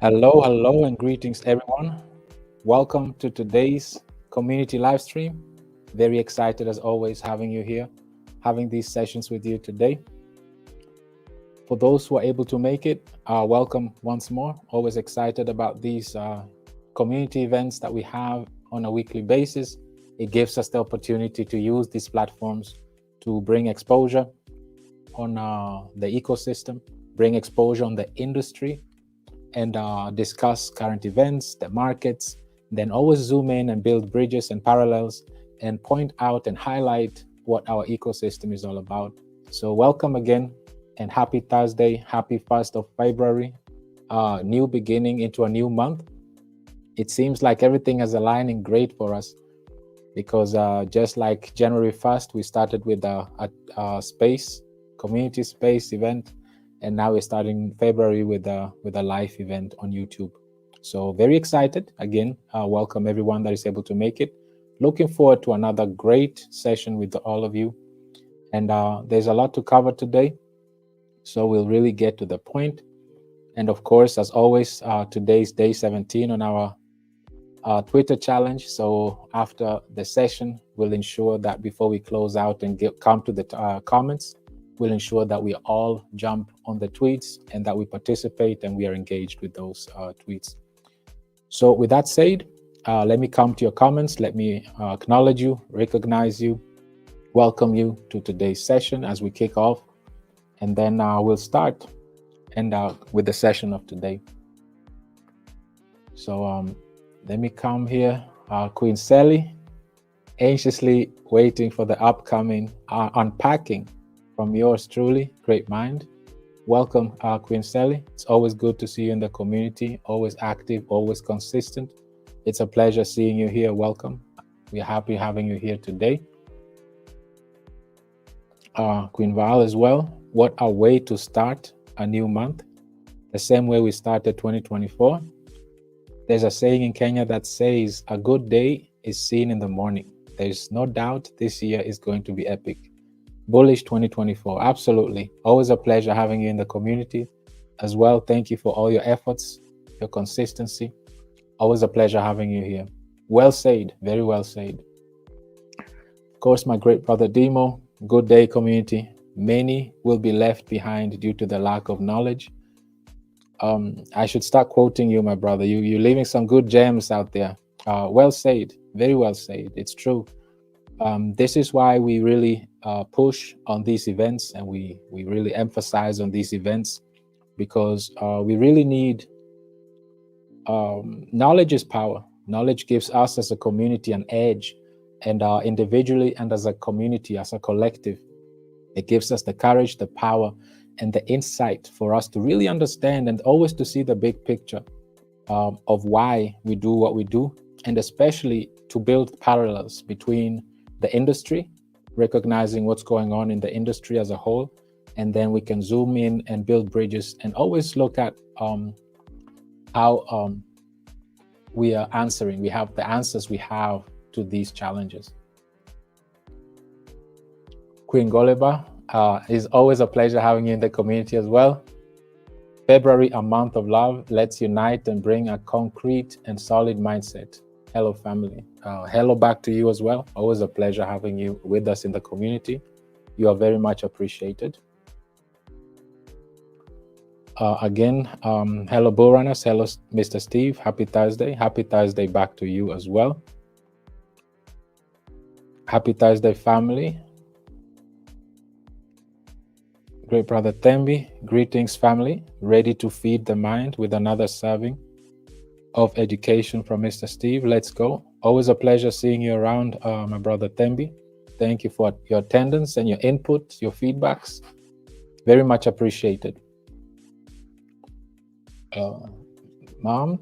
Hello, hello, and greetings, everyone. Welcome to today's community live stream. Very excited, as always, having you here, having these sessions with you today. For those who are able to make it, welcome once more. Always excited about these community events that we have on a weekly basis. It gives us the opportunity to use these platforms to bring exposure on the ecosystem, bring exposure on the industry, and discuss current events, the markets, then always zoom in and build bridges and parallels and point out and highlight what our ecosystem is all about. So welcome again and happy Thursday, happy 1st of February, new beginning into a new month. It seems like everything is aligning great for us because just like January 1st, we started with a space, community space event, and now we're starting February with a live event on YouTube. So very excited. Again, welcome everyone that is able to make it. Looking forward to another great session with all of you. And there's a lot to cover today, so we'll really get to the point. And of course, as always, today's day 17 on our Twitter challenge. So after the session, we'll ensure that before we close out and come to the comments, we'll ensure that we all jump on the tweets and that we participate and we are engaged with those tweets. So with that said, let me come to your comments. Let me acknowledge you, recognize you, welcome you to today's session as we kick off. And then we'll start and with the session of today. So let me come here. Queen Sally, anxiously waiting for the upcoming unpacking from yours truly, great mind. Welcome, Queen Sally. It's always good to see you in the community, always active, always consistent. It's a pleasure seeing you here. Welcome. We're happy having you here today. Queen Val as well. What a way to start a new month. The same way we started 2024. There's a saying in Kenya that says, a good day is seen in the morning. There's no doubt this year is going to be epic. Bullish 2024, absolutely. Always a pleasure having you in the community as well. Thank you for all your efforts, your consistency. Always a pleasure having you here. Well said, very well said. Of course, my great brother Demo, good day community. Many will be left behind due to the lack of knowledge. I should start quoting you, my brother. You're leaving some good gems out there. Well said, very well said. It's true. This is why we really push on these events and we really emphasize on these events because we really need knowledge is power. Knowledge gives us as a community an edge, and individually and as a community, as a collective, it gives us the courage, the power, and the insight for us to really understand and always to see the big picture of why we do what we do, and especially to build parallels between the industry, recognizing what's going on in the industry as a whole, and then we can zoom in and build bridges and always look at how we are answering. We have the answers we have to these challenges. Queen Goleba, it's always a pleasure having you in the community as well. February, a month of love. Let's unite and bring a concrete and solid mindset. Hello, family. Hello back to you as well. Always a pleasure having you with us in the community. You are very much appreciated. Again, hello, Bullrunners. Hello, Mr. Steve. Happy Thursday. Happy Thursday back to you as well. Happy Thursday, family. Great brother Thembi, greetings family, ready to feed the mind with another serving of education from Mr. Steve. Let's go. Always a pleasure seeing you around, my brother Thembi. Thank you for your attendance and your input, your feedbacks. Very much appreciated. Mom,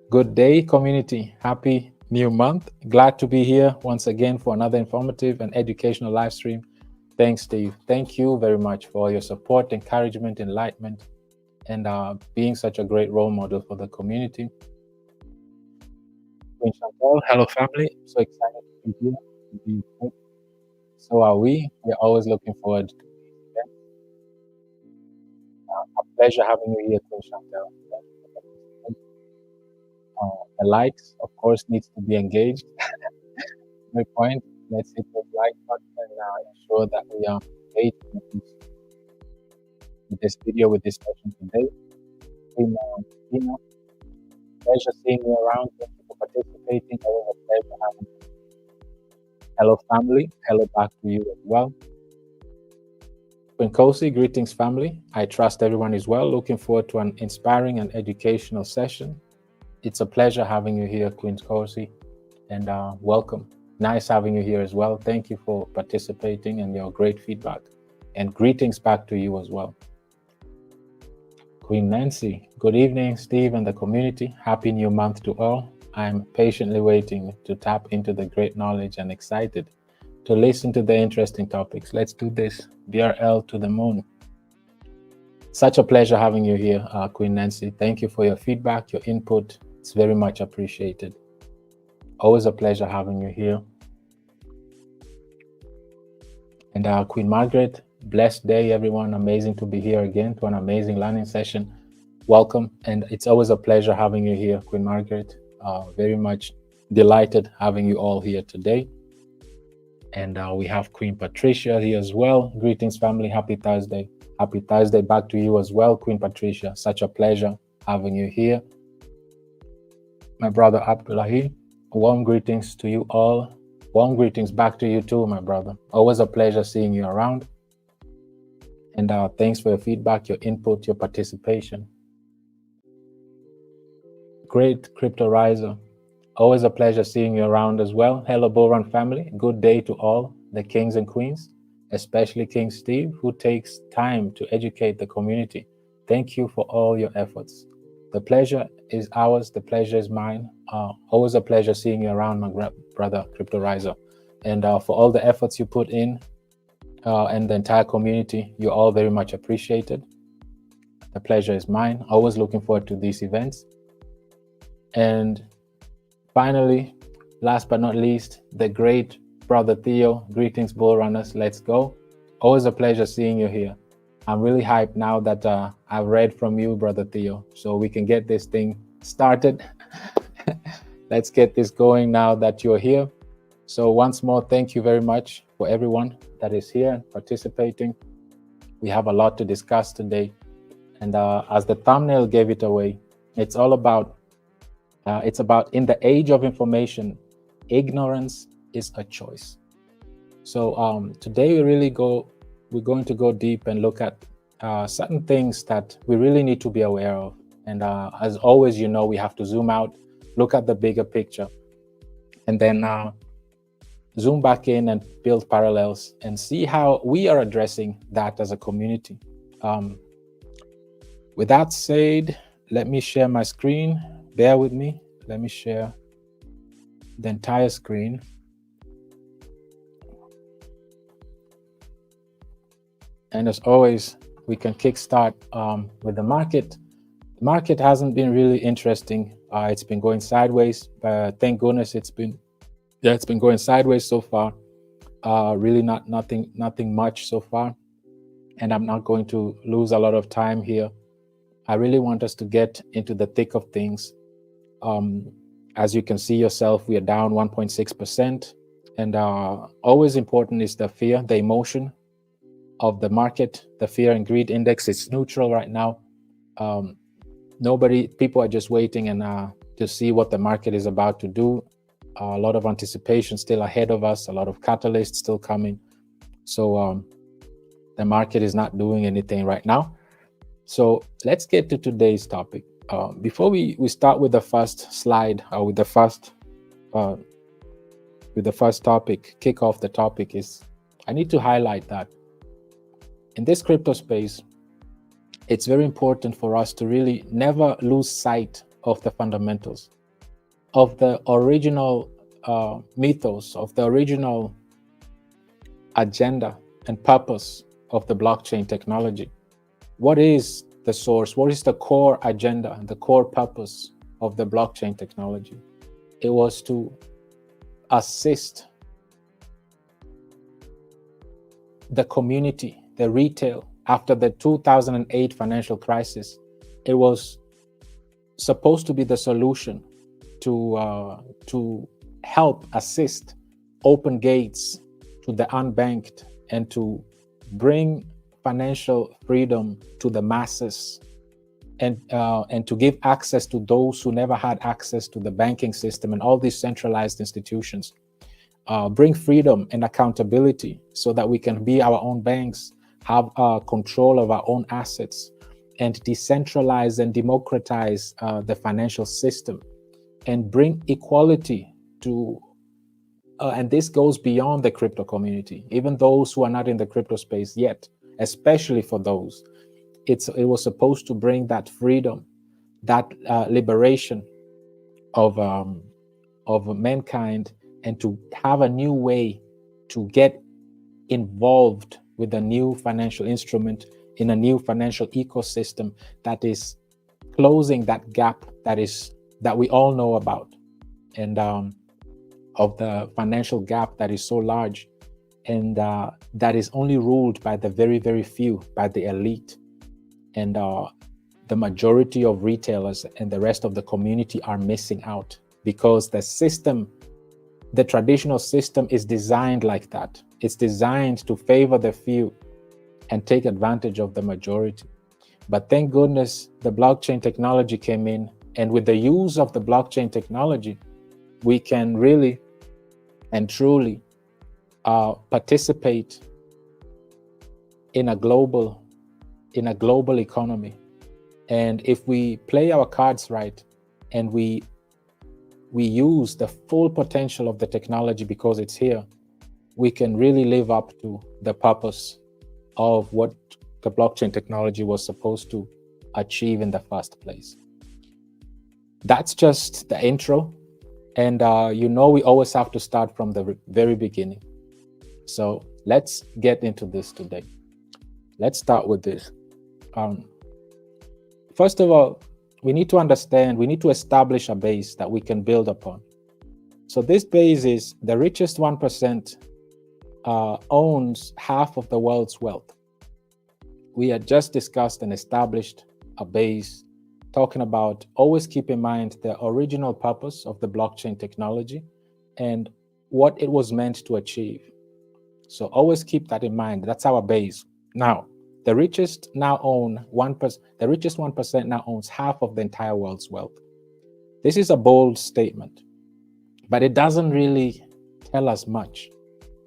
good day community. Happy new month. Glad to be here once again for another informative and educational live stream. Thanks, Steve. Thank you very much for your support, encouragement, enlightenment, and being such a great role model for the community. Queen Chantal, hello family. I'm so excited to be here. To be here. So are we. We're always looking forward to these events. A pleasure having you here, Queen Chantal. The likes, of course, needs to be engaged. My point. Let's hit the like button and ensure that we are engaged with this video, with this session today. Queen Tina, pleasure seeing you around. Thank you for participating. Always a pleasure having you. Hello, family. Hello back to you as well. Queen Kosi, greetings, family. I trust everyone is well. Looking forward to an inspiring and educational session. It's a pleasure having you here, Queen Kosi, and welcome. Nice having you here as well. Thank you for participating and your great feedback. And greetings back to you as well. Queen Nancy, good evening, Steve and the community. Happy new month to all. I'm patiently waiting to tap into the great knowledge and excited to listen to the interesting topics. Let's do this. BRL to the moon. Such a pleasure having you here, Queen Nancy. Thank you for your feedback, your input. It's very much appreciated. Always a pleasure having you here. And Queen Margaret, blessed day, everyone. Amazing to be here again to an amazing learning session. Welcome. And it's always a pleasure having you here, Queen Margaret. Very much delighted having you all here today. And we have Queen Patricia here as well. Greetings, family. Happy Thursday. Happy Thursday back to you as well, Queen Patricia. Such a pleasure having you here. My brother Abdullahi, warm greetings to you all. Warm greetings back to you too, my brother. Always a pleasure seeing you around. And thanks for your feedback, your input, your participation. Great Crypto Riser. Always a pleasure seeing you around as well. Hello, Bullrun family. Good day to all the kings and queens, especially King Steve, who takes time to educate the community. Thank you for all your efforts. The pleasure is ours. The pleasure is mine. Always a pleasure seeing you around, my brother Crypto Riser. And for all the efforts you put in and the entire community, you're all very much appreciated. The pleasure is mine. Always looking forward to these events. And finally, last but not least, the great brother Theo. Greetings, Bull Runners. Let's go. Always a pleasure seeing you here. I'm really hyped now that I've read from you, brother Theo, so we can get this thing started. Let's get this going now that you're here. So once more, thank you very much for everyone that is here and participating. We have a lot to discuss today. And as the thumbnail gave it away, it's all about, in the age of information, ignorance is a choice. So today we're going to go deep and look at certain things that we really need to be aware of. And as always, you know, we have to zoom out, look at the bigger picture, and then zoom back in and build parallels and see how we are addressing that as a community. With that said, let me share my screen. Bear with me. Let me share the entire screen. And as always, we can kickstart with the market. The market hasn't been really interesting. It's been going sideways, but thank goodness it's been going sideways so far. Really nothing much so far. And I'm not going to lose a lot of time here. I really want us to get into the thick of things. As you can see yourself, we are down 1.6%. And always important is the fear, the emotion of the market. The fear and greed index is neutral right now. People are just waiting and to see what the market is about to do. A lot of anticipation still ahead of us, a lot of catalysts still coming. So the market is not doing anything right now. So let's get to today's topic. Before we start with the first slide, or with the first topic, kick off the topic, is I need to highlight that in this crypto space, it's very important for us to really never lose sight of the fundamentals, of the original mythos, of the original agenda and purpose of the blockchain technology. What is the source? What is the core agenda, the core purpose of the blockchain technology? It was to assist the community, the retail, after the 2008 financial crisis. It was supposed to be the solution to help assist open gates to the unbanked and to bring financial freedom to the masses, and to give access to those who never had access to the banking system and all these centralized institutions. Bring freedom and accountability so that we can be our own banks, have control of our own assets, and decentralize and democratize the financial system, and bring equality to, and this goes beyond the crypto community, even those who are not in the crypto space yet, especially for those. It was supposed to bring that freedom, that liberation of mankind, and to have a new way to get involved with a new financial instrument in a new financial ecosystem that is closing that gap that we all know about, and of the financial gap that is so large, and that is only ruled by the very, very few, by the elite. And the majority of retailers and the rest of the community are missing out, because the system, the traditional system, is designed like that. It's designed to favor the few and take advantage of the majority. But thank goodness the blockchain technology came in, and with the use of the blockchain technology, we can really and truly participate in a global economy. And if we play our cards right, and we use the full potential of the technology because it's here, we can really live up to the purpose of what the blockchain technology was supposed to achieve in the first place. That's just the intro. And we always have to start from the very beginning. So let's get into this today. Let's start with this. First of all, we need to establish a base that we can build upon. So this base is the richest 1% owns half of the world's wealth. We had just discussed and established a base, talking about, always keep in mind the original purpose of the blockchain technology and what it was meant to achieve. So always keep that in mind. That's our base. Now, the richest 1% now owns half of the entire world's wealth. This is a bold statement, but it doesn't really tell us much.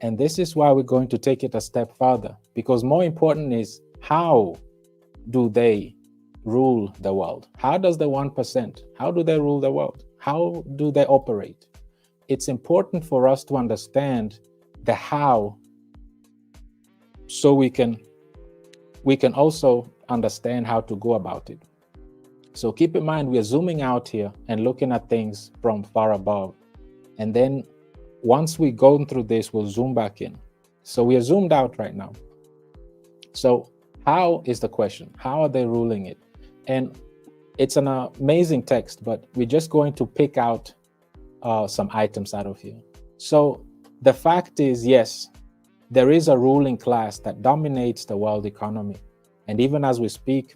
And this is why we're going to take it a step further, because more important is, how do they rule the world? How does the 1%, how do they rule the world? How do they operate? It's important for us to understand the how, so we can also understand how to go about it. So keep in mind, we are zooming out here and looking at things from far above. And then once we go through this, we'll zoom back in. So we are zoomed out right now. So how is the question? How are they ruling it? And it's an amazing text, but we're just going to pick out some items out of here. So the fact is, yes, there is a ruling class that dominates the world economy. And even as we speak,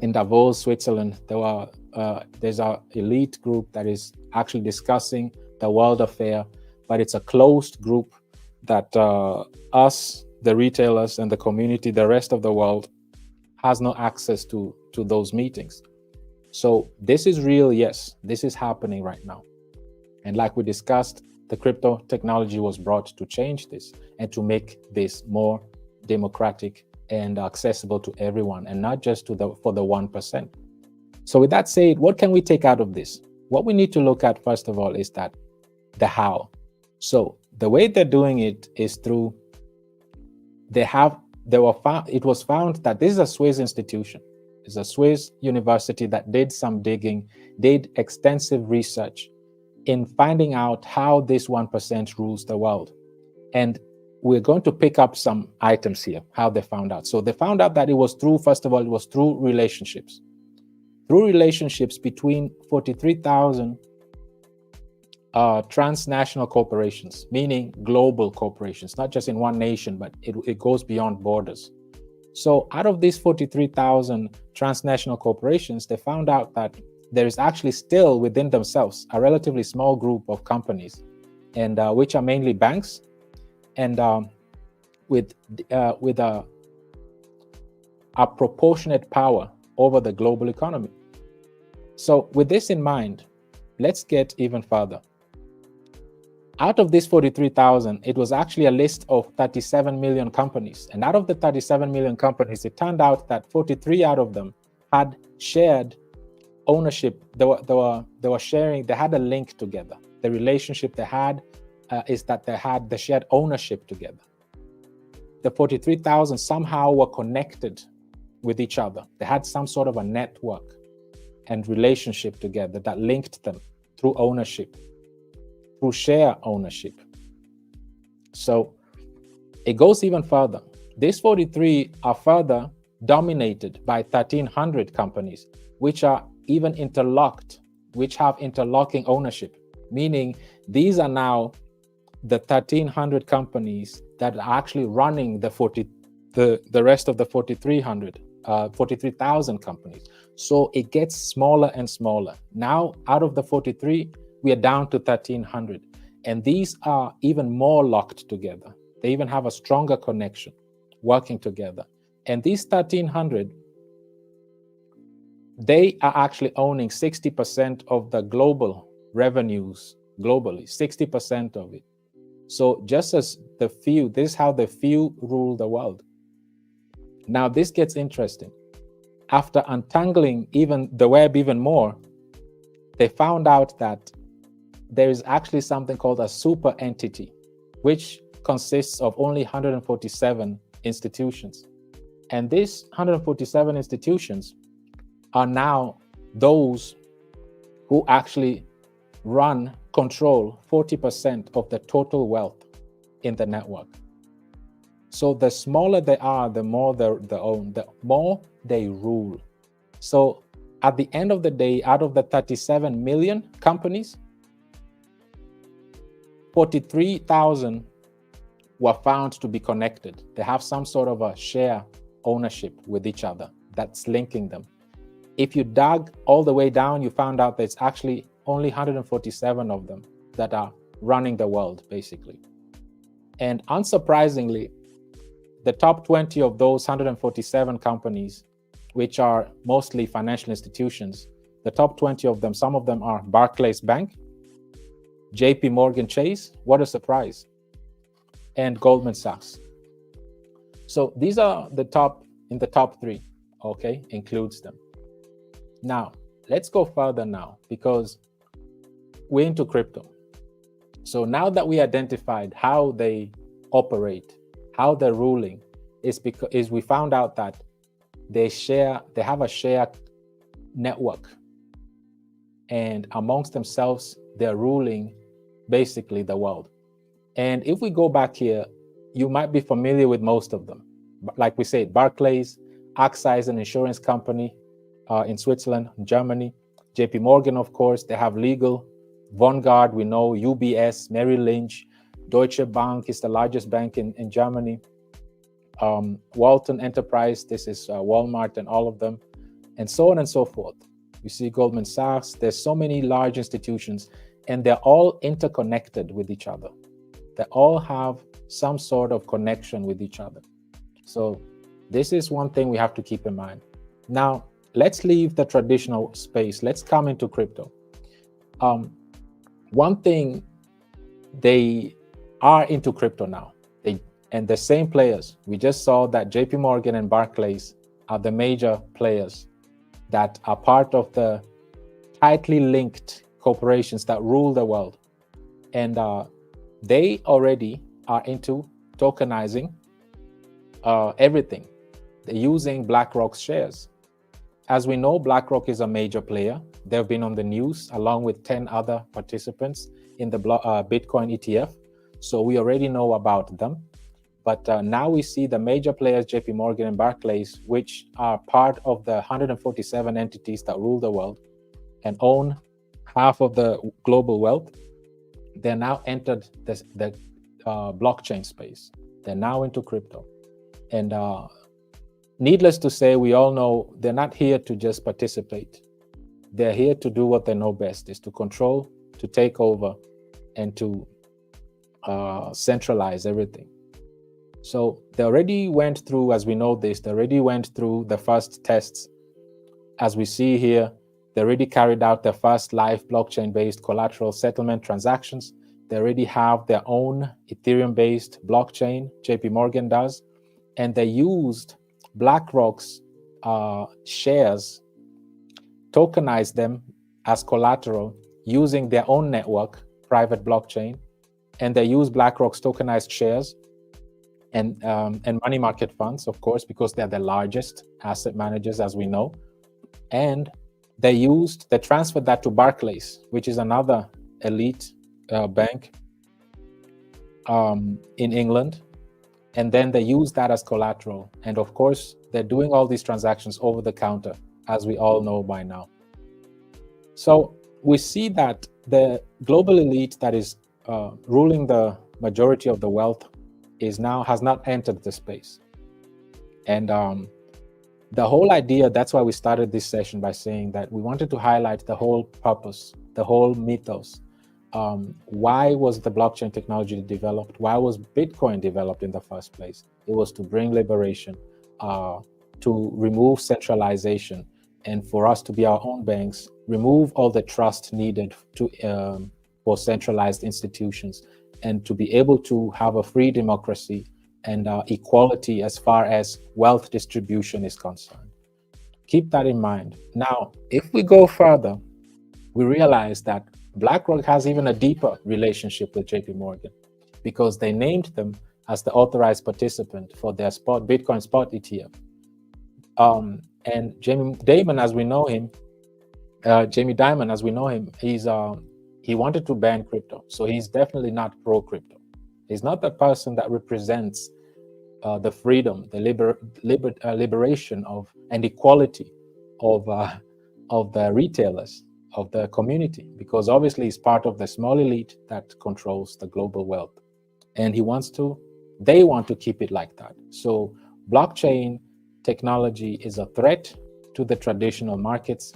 in Davos, Switzerland, there's an elite group that is actually discussing the world affair, but it's a closed group that us, the retailers and the community, the rest of the world, has no access to those meetings. So this is real, yes, this is happening right now. And like we discussed, the crypto technology was brought to change this and to make this more democratic and accessible to everyone, and not just for the 1%. So with that said, what can we take out of this? What we need to look at, first of all, is that the how. So the way they're doing it is through, it was found that this is a Swiss institution. It's a Swiss university that did some digging, did extensive research in finding out how this 1% rules the world. And we're going to pick up some items here, how they found out. So they found out that it was through, first of all, it was through relationships. Through relationships between 43,000 transnational corporations, meaning global corporations, not just in one nation, but it goes beyond borders. So out of these 43,000 transnational corporations, they found out that there is actually still within themselves a relatively small group of companies, and which are mainly banks, and with a proportionate power over the global economy. So with this in mind, let's get even further. Out of this 43,000, it was actually a list of 37 million companies. And out of the 37 million companies, it turned out that 43 out of them had shared ownership. They were sharing, they had a link together. The relationship they had is that they had the shared ownership together. The 43,000 somehow were connected with each other. They had some sort of a network and relationship together that linked them through ownership, through share ownership. So it goes even further. These 43 are further dominated by 1,300 companies, which are even interlocked, which have interlocking ownership, meaning these are now the 1,300 companies that are actually running the rest of the 43,000 companies. So it gets smaller and smaller. Now, out of the 43, we are down to 1,300. And these are even more locked together. They even have a stronger connection, working together. And these 1,300, they are actually owning 60% of the global revenues globally, 60% of it. So just as the few, this is how the few rule the world. Now this gets interesting. After untangling even the web even more, they found out that there is actually something called a super entity, which consists of only 147 institutions. And these 147 institutions are now those who actually control 40% of the total wealth in the network. So the smaller they are, the more they own, the more they rule. So at the end of the day, out of the 37 million companies, 43,000 were found to be connected. They have some sort of a share ownership with each other that's linking them. If you dug all the way down, you found out that it's actually only 147 of them that are running the world, basically. And unsurprisingly, the top 20 of those 147 companies, which are mostly financial institutions, the top 20 of them, some of them are Barclays Bank, JP Morgan Chase, what a surprise, and Goldman Sachs. So these are the top, in the top three, okay, includes them. Now, let's go further now, because we're into crypto. So now that we identified how they operate, how they're ruling, is we found out that they have a shared network, and amongst themselves, they're ruling basically the world. And if we go back here, you might be familiar with most of them. Like we said, Barclays, AXA is an insurance company in Switzerland, Germany. JP Morgan, of course, they have legal. Vanguard, we know, UBS, Merrill Lynch, Deutsche Bank is the largest bank in Germany. Walton Enterprise, this is Walmart and all of them, and so on and so forth. You see Goldman Sachs, there's so many large institutions, and they're all interconnected with each other. They all have some sort of connection with each other. So this is one thing we have to keep in mind. Now, let's leave the traditional space. Let's come into crypto. One thing, they are into crypto now. And the same players, we just saw that JP Morgan and Barclays are the major players that are part of the tightly linked corporations that rule the world. And they already are into tokenizing everything. They're using BlackRock's shares. As we know, BlackRock is a major player. They've been on the news along with 10 other participants in the Bitcoin ETF. So we already know about them. But now we see the major players, JP Morgan and Barclays, which are part of the 147 entities that rule the world and own half of the global wealth. They're now entered the blockchain space. They're now into crypto. And needless to say, we all know they're not here to just participate. they're here to do what they know best, is to control, to take over, and to centralize everything. So they already went through, as we know this, they already went through the first tests. As we see here, they already carried out their first live blockchain-based collateral settlement transactions. They already have their own Ethereum-based blockchain, JP Morgan does, and they used BlackRock's shares, tokenized them as collateral using their own network, private blockchain, and they use BlackRock's tokenized shares and money market funds, of course, because they're the largest asset managers, as we know. And they transferred that to Barclays, which is another elite bank in England. And then they use that as collateral. And of course, they're doing all these transactions over the counter, as we all know by now. So we see that the global elite that is ruling the majority of the wealth has not entered the space. And the whole idea, that's why we started this session by saying that we wanted to highlight the whole purpose, the whole mythos. Why was the blockchain technology developed? Why was Bitcoin developed in the first place? It was to bring liberation, to remove centralization, and for us to be our own banks, remove all the trust needed for centralized institutions, and to be able to have a free democracy and equality as far as wealth distribution is concerned. Keep that in mind. Now, if we go further, we realize that BlackRock has even a deeper relationship with JP Morgan, because they named them as the authorized participant for their Bitcoin spot ETF. And Jamie Dimon, as we know him, he wanted to ban crypto, so he's definitely not pro crypto. He's not the person that represents the freedom, the liberation of and equality of the retailers, of the community, because obviously he's part of the small elite that controls the global wealth, and they want to keep it like that. So blockchain technology is a threat to the traditional markets,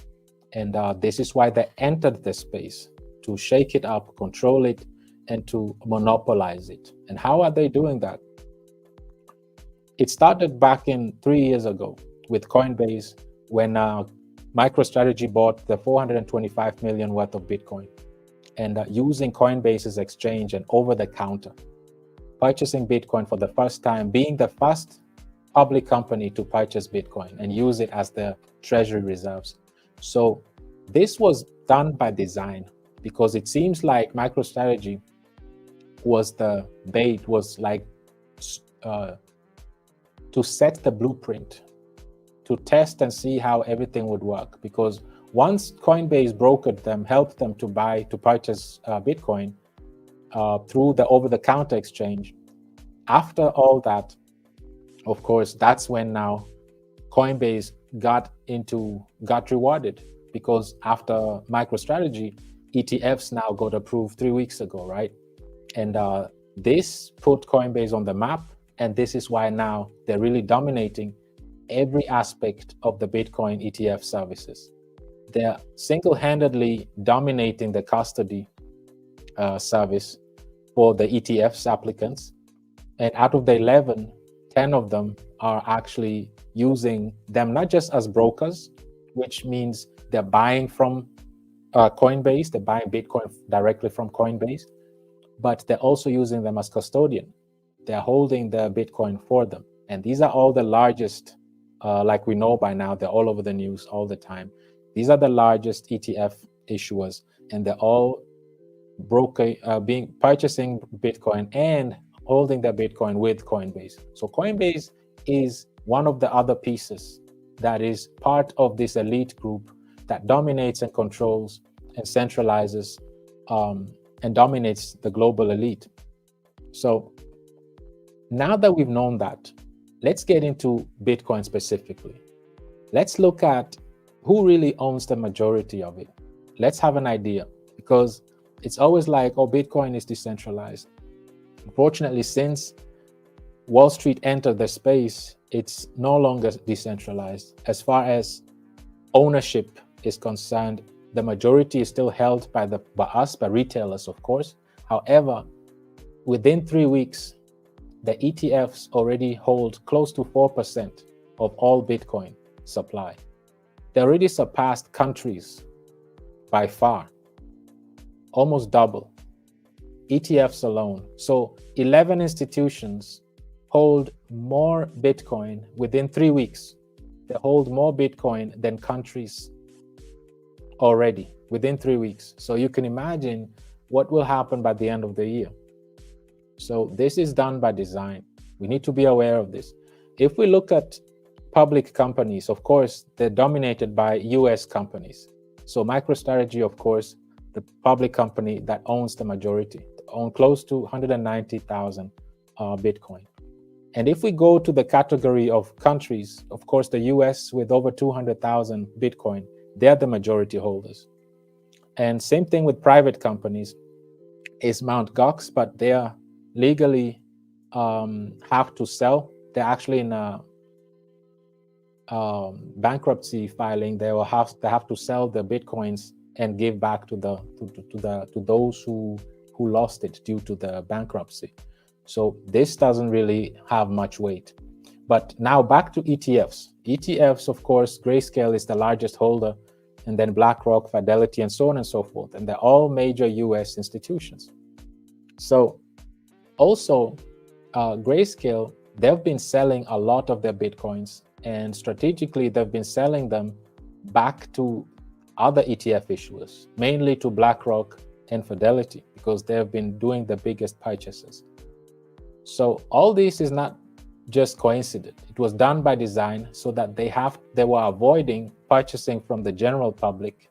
and this is why they entered the space, to shake it up, control it, and to monopolize it. And how are they doing that? It started back in 3 years ago with Coinbase, when MicroStrategy bought the 425 million worth of Bitcoin, and using Coinbase's exchange and over the counter, purchasing Bitcoin for the first time, being the first public company to purchase Bitcoin and use it as their treasury reserves. So this was done by design, because it seems like MicroStrategy was like to set the blueprint, to test and see how everything would work. Because once Coinbase brokered them, helped them to purchase Bitcoin through the over-the-counter exchange, after all that, of course, that's when now Coinbase got rewarded, because after MicroStrategy, ETFs now got approved 3 weeks ago, right? And this put Coinbase on the map, and this is why now they're really dominating every aspect of the Bitcoin ETF services. They're single-handedly dominating the custody service for the ETFs applicants. And out of the 11, 10 of them are actually using them not just as brokers, which means they're buying from Coinbase, they're buying Bitcoin directly from Coinbase, but they're also using them as custodian. They're holding the Bitcoin for them. And these are all the largest, like we know by now, they're all over the news all the time. These are the largest ETF issuers, and they're all purchasing Bitcoin and holding their Bitcoin with Coinbase. So Coinbase is one of the other pieces that is part of this elite group that dominates and controls and centralizes and dominates the global elite. So now that we've known that, let's get into Bitcoin specifically. Let's look at who really owns the majority of it. Let's have an idea, because it's always like, oh, Bitcoin is decentralized. Unfortunately, since Wall Street entered the space, it's no longer decentralized as far as ownership is concerned, the majority is still held by retailers, of course. However, within 3 weeks, the ETFs already hold close to 4% of all Bitcoin supply. They already surpassed countries by far, almost double. ETFs alone. So 11 institutions hold more Bitcoin within 3 weeks. They hold more Bitcoin than countries already within 3 weeks. So you can imagine what will happen by the end of the year. So this is done by design. We need to be aware of this. If we look at public companies, of course, they're dominated by US companies. So MicroStrategy, of course, the public company that owns the majority, own close to 190,000 Bitcoin. And if we go to the category of countries, of course, the US with over 200,000 Bitcoin, they're the majority holders. And same thing with private companies is Mt. Gox, but they are legally have to sell. They're actually in a bankruptcy filing. They have to sell the Bitcoins and give back to those who lost it due to the bankruptcy. So this doesn't really have much weight. But now back to ETFs. ETFs, of course, Grayscale is the largest holder, and then BlackRock, Fidelity, and so on and so forth. And they're all major US institutions. So also, Grayscale, they've been selling a lot of their Bitcoins, and strategically, they've been selling them back to other ETF issuers, mainly to BlackRock and Fidelity, because they've been doing the biggest purchases. So all this is not just coincident. It was done by design so that they were avoiding purchasing from the general public,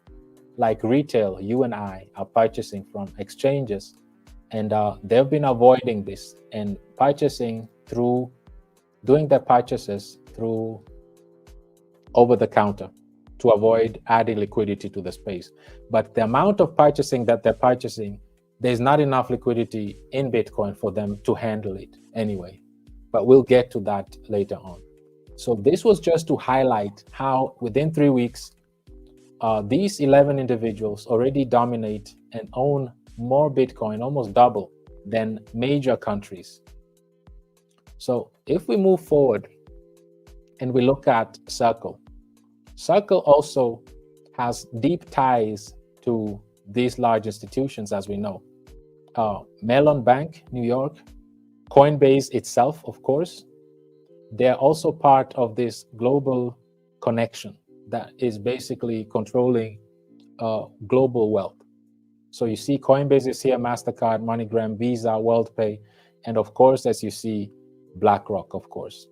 like retail. You and I are purchasing from exchanges, and they've been avoiding this and doing their purchases through over the counter to avoid adding liquidity to the space. But the amount of purchasing that they're purchasing, there's not enough liquidity in Bitcoin for them to handle it anyway. But we'll get to that later on. So this was just to highlight how within 3 weeks, these 11 individuals already dominate and own more Bitcoin, almost double, than major countries. So if we move forward and we look at Circle, Circle also has deep ties to these large institutions, as we know. Mellon Bank, New York, Coinbase itself, of course, they're also part of this global connection that is basically controlling global wealth. So you see Coinbase is here, MasterCard, MoneyGram, Visa, WorldPay, and of course, as you see, BlackRock, of course.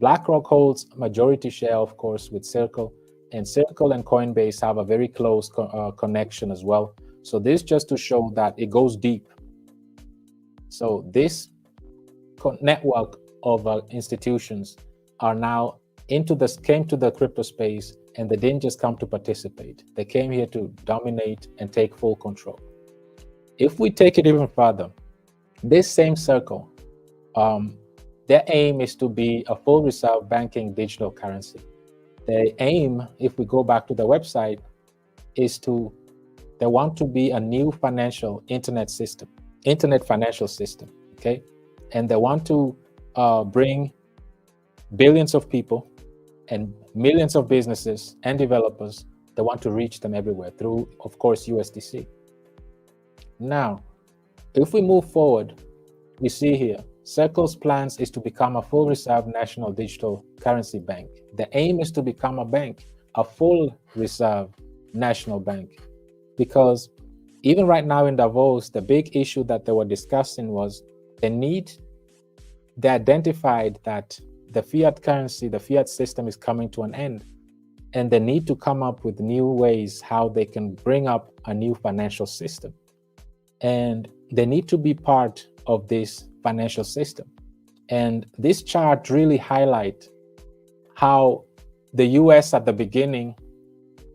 BlackRock holds majority share, of course, with Circle, and Circle and Coinbase have a very close connection as well. So this just to show that it goes deep. So this network of institutions are now came to the crypto space, and they didn't just come to participate. They came here to dominate and take full control. If we take it even further, this same Circle, their aim is to be a full reserve banking digital currency. Their aim, if we go back to the website, is they want to be a new internet financial system, okay? And they want to bring billions of people and millions of businesses and developers. They want to reach them everywhere through, of course, USDC. Now, if we move forward, we see here, Circle's plans is to become a full reserve national digital currency bank. The aim is to become a bank, a full reserve national bank, because even right now in Davos, the big issue that they were discussing was they identified that the fiat currency, the fiat system is coming to an end, and they need to come up with new ways how they can bring up a new financial system. And they need to be part of this financial system. And this chart really highlights how the US at the beginning,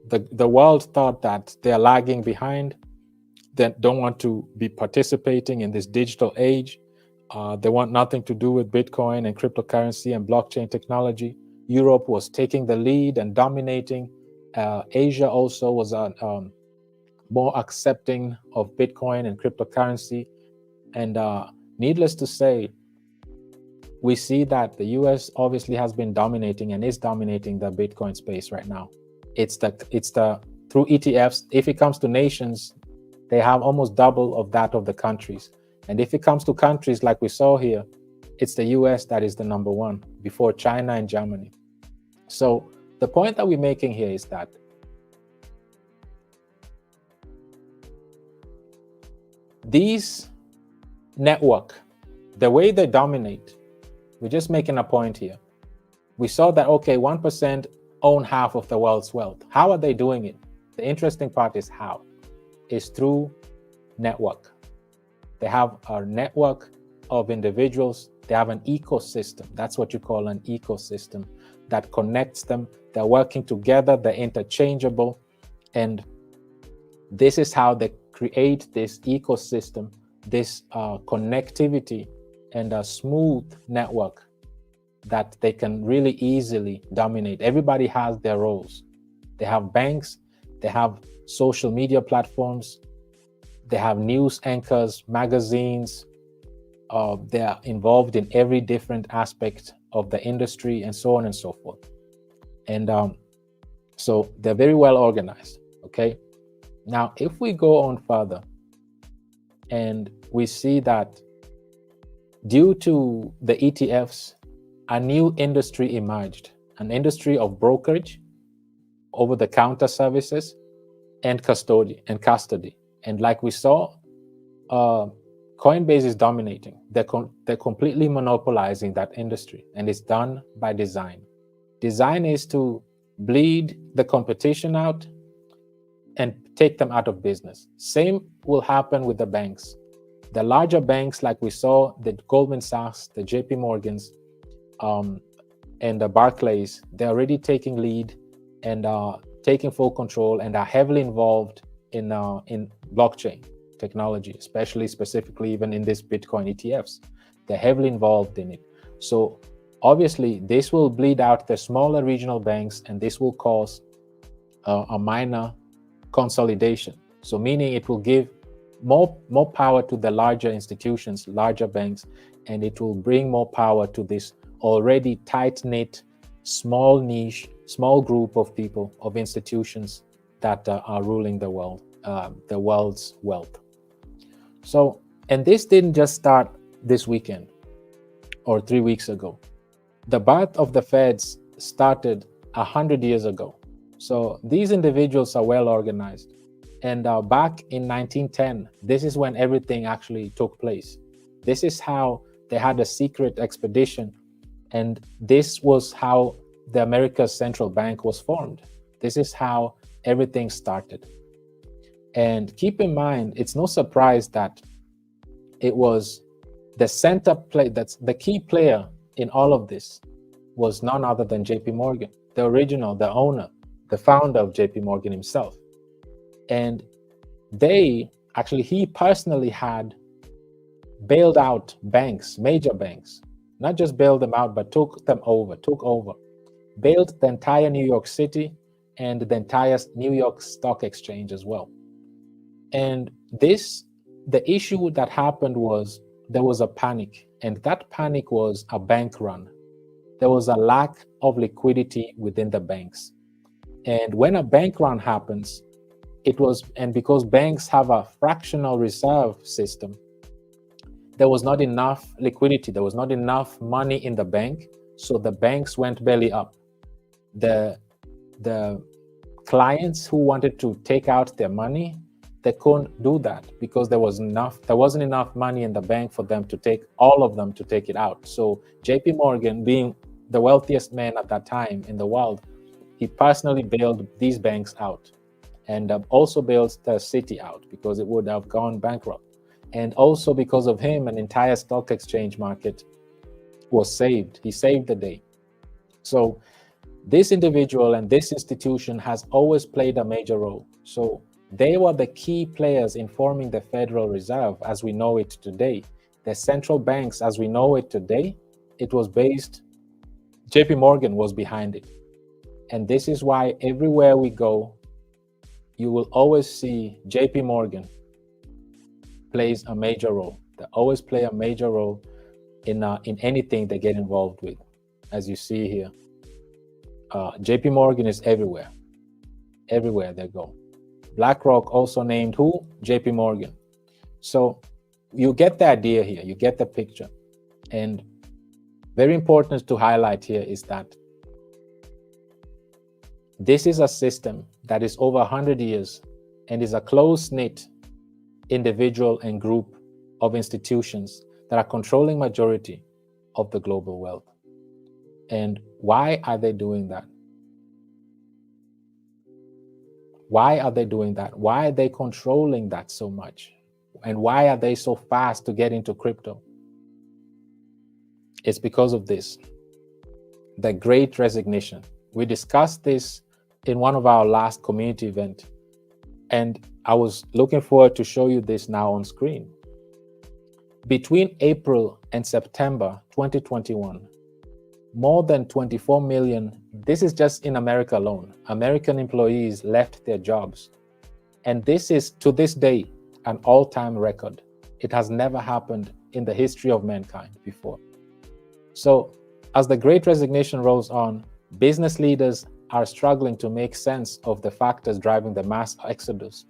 the world thought that they're lagging behind, they don't want to be participating in this digital age. They want nothing to do with Bitcoin and cryptocurrency and blockchain technology. Europe was taking the lead and dominating. Asia also was more accepting of Bitcoin and cryptocurrency. And needless to say, we see that the US obviously has been dominating and is dominating the Bitcoin space right now. It's the through ETFs. If it comes to nations, they have almost double of that of the countries. And if it comes to countries like we saw here, it's the US that is the number one before China and Germany. So the point that we're making here is that these network, the way they dominate, we're just making a point here. We saw that, okay, 1% own half of the world's wealth. How are they doing it? The interesting part is how. It's through network. They have a network of individuals. They have an ecosystem. That's what you call an ecosystem that connects them. They're working together. They're interchangeable. And this is how they create this ecosystem, this connectivity and a smooth network that they can really easily dominate. Everybody has their roles. They have banks, they have social media platforms, they have news anchors, magazines. They are involved in every different aspect of the industry and so on and so forth. And so they're very well organized, okay? Now, if we go on further and we see that due to the ETFs, a new industry emerged, an industry of brokerage, over-the-counter services, and custody. And like we saw, Coinbase is dominating. They're completely monopolizing that industry, and it's done by design. Design is to bleed the competition out and take them out of business. Same will happen with the banks. The larger banks, like we saw, the Goldman Sachs, the JP Morgans, and the Barclays, they're already taking lead and taking full control and are heavily involved in blockchain technology, specifically even in this Bitcoin ETFs. They're heavily involved in it. So obviously, this will bleed out the smaller regional banks, and this will cause a minor consolidation. So meaning it will give more power to the larger institutions, larger banks, and it will bring more power to this already tight-knit, small niche, small group of people, of institutions that are ruling the world's wealth. So, and this didn't just start this weekend or 3 weeks ago. The birth of the Feds started 100 years ago. So these individuals are well organized. And back in 1910, this is when everything actually took place. This is how they had a secret expedition. And this was how the America's central bank was formed. This is how everything started. And keep in mind, it's no surprise that it was the center play, that's the key player in all of this was none other than JP Morgan, the original, the owner, the founder of JP Morgan himself. And he personally had bailed out banks, major banks, not just bailed them out, but took over, bailed the entire New York City and the entire New York Stock Exchange as well. And the issue that happened was there was a panic, and that panic was a bank run. There was a lack of liquidity within the banks. And when a bank run happens, because banks have a fractional reserve system, there was not enough liquidity, there was not enough money in the bank, so the banks went belly up. The clients who wanted to take out their money, they couldn't do that because there wasn't enough money in the bank for them to take it out. So JP Morgan, being the wealthiest man at that time in the world, he personally bailed these banks out, and also bailed the city out because it would have gone bankrupt. And also because of him, an entire stock exchange market was saved. He saved the day. So this individual and this institution has always played a major role. So they were the key players in forming the Federal Reserve as we know it today. The central banks as we know it today, JP Morgan was behind it. And this is why everywhere we go, you will always see JP Morgan plays a major role. They always play a major role in anything they get involved with. As you see here, JP Morgan is everywhere they go. BlackRock also named who? JP Morgan. So you get the idea here, you get the picture. And very important to highlight here is that this is a system that is over 100 years and is a close-knit individual and group of institutions that are controlling majority of the global wealth. And why are they doing that? Why are they doing that? Why are they controlling that so much? And why are they so fast to get into crypto? It's because of this, the Great Resignation. We discussed this in one of our last community events, and I was looking forward to show you this now on screen. Between April and September 2021, more than 24 million, this is just in America alone, American employees left their jobs. And this is, to this day, an all-time record. It has never happened in the history of mankind before. So as the Great Resignation rolls on, business leaders are struggling to make sense of the factors driving the mass exodus.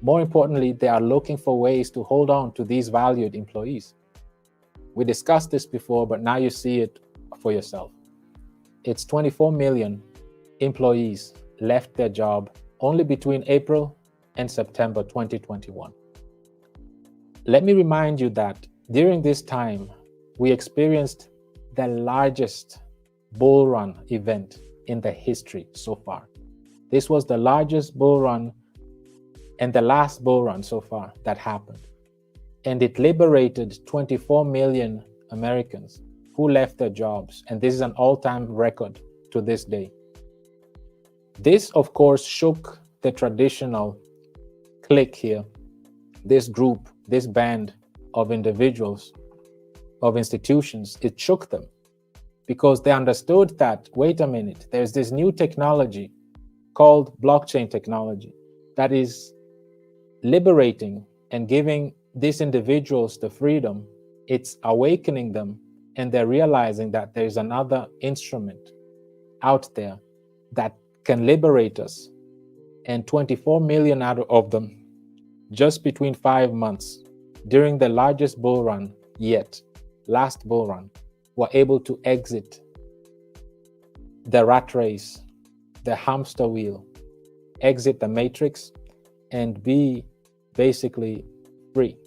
More importantly, they are looking for ways to hold on to these valued employees. We discussed this before, but now you see it for yourself. It's 24 million employees left their job only between April and September 2021. Let me remind you that during this time, we experienced the largest bull run event in the history so far. This was the largest bull run and the last bull run so far that happened. And it liberated 24 million Americans who left their jobs. And this is an all-time record to this day. This, of course, shook the traditional clique here, this group, this band of individuals, of institutions. It shook them because they understood that, wait a minute, there's this new technology called blockchain technology that is liberating and giving these individuals the freedom. It's awakening them, and they're realizing that there's another instrument out there that can liberate us. And 24 million out of them, just between 5 months, during the largest bull run yet, last bull run, were able to exit the rat race, the hamster wheel, exit the matrix, and be basically free.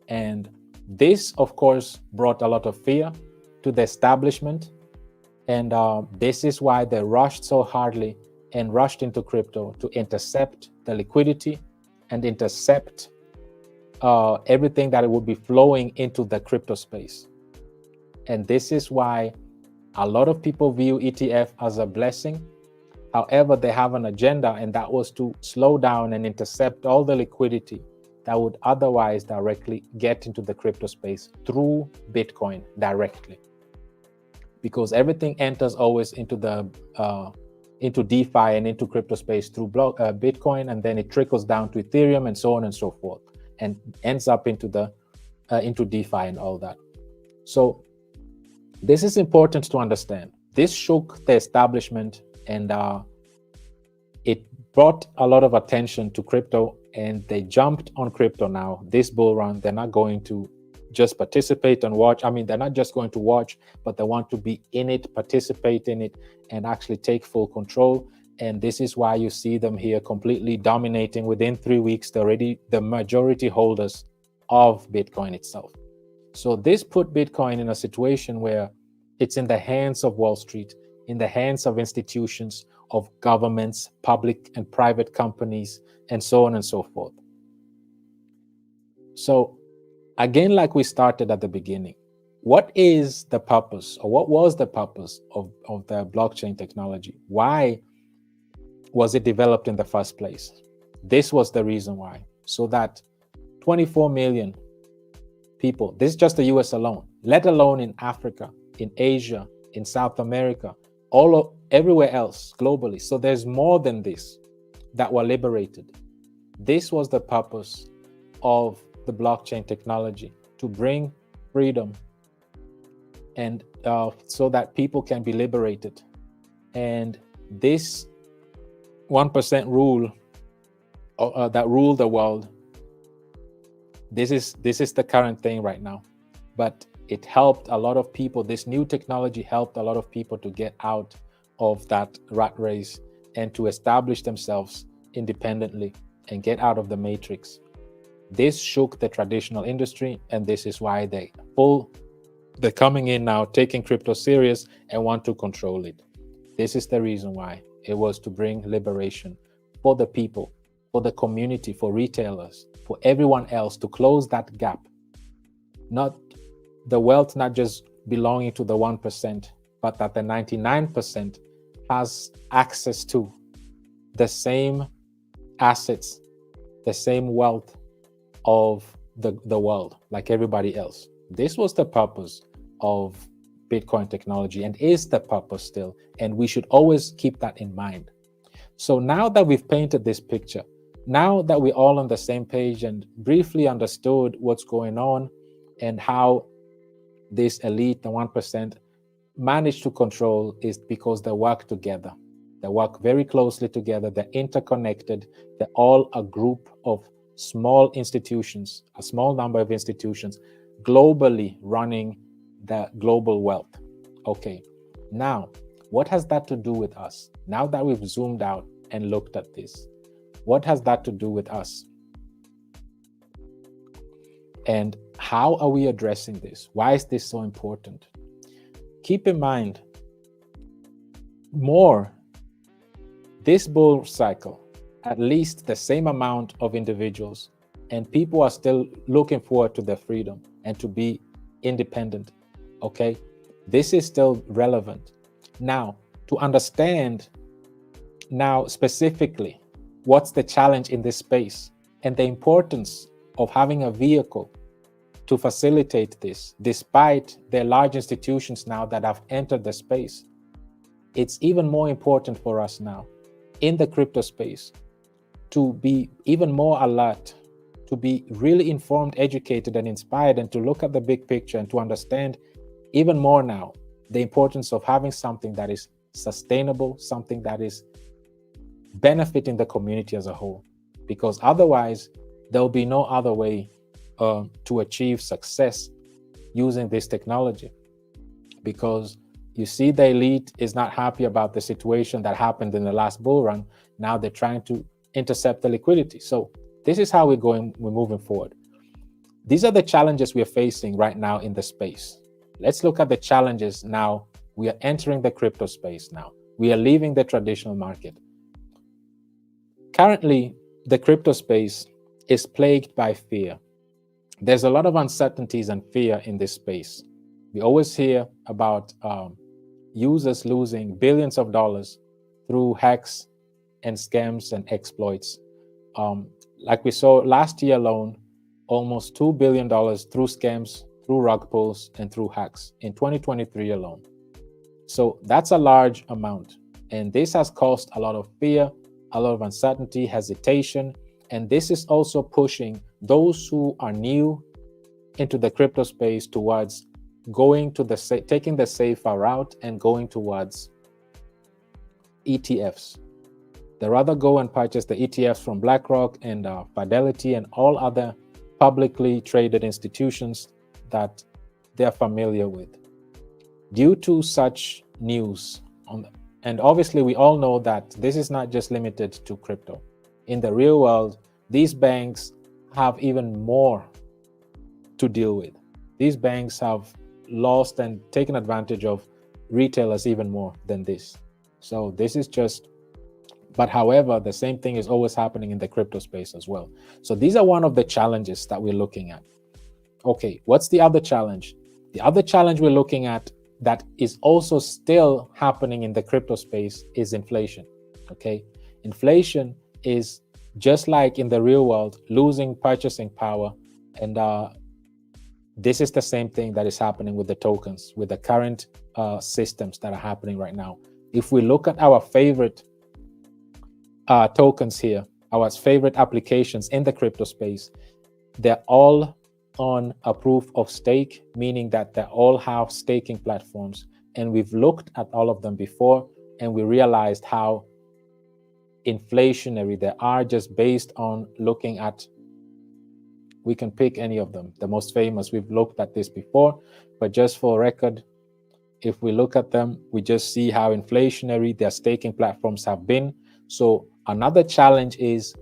And this, of course, brought a lot of fear to the establishment. And this is why they rushed so hardly and rushed into crypto to intercept the liquidity and intercept everything that would be flowing into the crypto space. And this is why a lot of people view ETF as a blessing. However, they have an agenda, and that was to slow down and intercept all the liquidity that would otherwise directly get into the crypto space through Bitcoin directly. Because everything enters always into the into DeFi and into crypto space through Bitcoin, and then it trickles down to Ethereum and so on and so forth, and ends up into the into DeFi and all that. So this is important to understand. This shook the establishment, and it brought a lot of attention to crypto, and they jumped on crypto now. This bull run, they're not going to just participate and watch. I mean, they're not just going to watch, but they want to be in it, participate in it, and actually take full control. And this is why you see them here completely dominating. Within 3 weeks, they're already the majority holders of Bitcoin itself. So this put Bitcoin in a situation where it's in the hands of Wall Street, in the hands of institutions, of governments, public and private companies, and so on and so forth. So again, like we started at the beginning, what is the purpose, or what was the purpose of the blockchain technology? Why was it developed in the first place? This was the reason why, so that 24 million people, this is just the US alone, let alone in Africa, in Asia, in South America, everywhere else globally. So there's more than this that were liberated. This was the purpose of the blockchain technology, to bring freedom and so that people can be liberated. And this 1% rule that rule the world, this is the current thing right now. But it helped a lot of people. This new technology helped a lot of people to get out of that rat race and to establish themselves independently and get out of the matrix. This shook the traditional industry, and this is why they're coming in now, taking crypto serious and want to control it. This is the reason why. It was to bring liberation for the people, for the community, for retailers, for everyone else, to close that gap. Not the wealth not just belonging to the 1%, but that the 99% has access to the same assets, the same wealth of the world, like everybody else. This was the purpose of Bitcoin technology, and is the purpose still, and we should always keep that in mind. So now that we've painted this picture, now that we're all on the same page and briefly understood what's going on and how this elite, the 1%, managed to control, is because they work together. They work very closely together. They're interconnected. They're all a group of small institutions, a small number of institutions, globally running the global wealth. Okay, now, what has that to do with us? Now that we've zoomed out and looked at this, what has that to do with us? And how are we addressing this? Why is this so important? Keep in mind, this bull cycle, at least the same amount of individuals, and people are still looking forward to their freedom and to be independent. Okay, this is still relevant. Now, to understand now specifically what's the challenge in this space and the importance of having a vehicle to facilitate this, despite the large institutions now that have entered the space, it's even more important for us now in the crypto space to be even more alert, to be really informed, educated, and inspired, and to look at the big picture and to understand even more now the importance of having something that is sustainable, something that is benefiting the community as a whole. Because otherwise, there'll be no other way to achieve success using this technology. Because you see, the elite is not happy about the situation that happened in the last bull run. Now they're trying to intercept the liquidity. So this is how we're moving forward. These are the challenges we're facing right now in the space. Let's look at the challenges now. We are entering the crypto space now. We are leaving the traditional market. Currently, the crypto space is plagued by fear. There's a lot of uncertainties and fear in this space. We always hear about users losing billions of dollars through hacks and scams and exploits. Like we saw last year alone, almost $2 billion through scams, through rug pulls, and through hacks in 2023 alone. So that's a large amount. And this has caused a lot of fear, a lot of uncertainty, hesitation. And this is also pushing those who are new into the crypto space towards going to taking the safer route and going towards ETFs. They rather go and purchase the ETFs from BlackRock and Fidelity and all other publicly traded institutions that they're familiar with. Due to such news, and obviously we all know that this is not just limited to crypto. In the real world, these banks have even more to deal with. These banks have lost and taken advantage of retailers even more than this. So this is just, but however, the same thing is always happening in the crypto space as well. So these are one of the challenges that we're looking at. Okay, what's the other challenge? The other challenge we're looking at that is also still happening in the crypto space is inflation. Okay, inflation is just like in the real world, losing purchasing power. And this is the same thing that is happening with the tokens, with the current systems that are happening right now. If we look at our favorite tokens here, our favorite applications in the crypto space, they're all on a proof of stake, meaning that they all have staking platforms. And we've looked at all of them before, and we realized how inflationary they are just based on looking at, we can pick any of them, the most famous. We've looked at this before, but just for record, if we look at them, we just see how inflationary their staking platforms have been. So another challenge is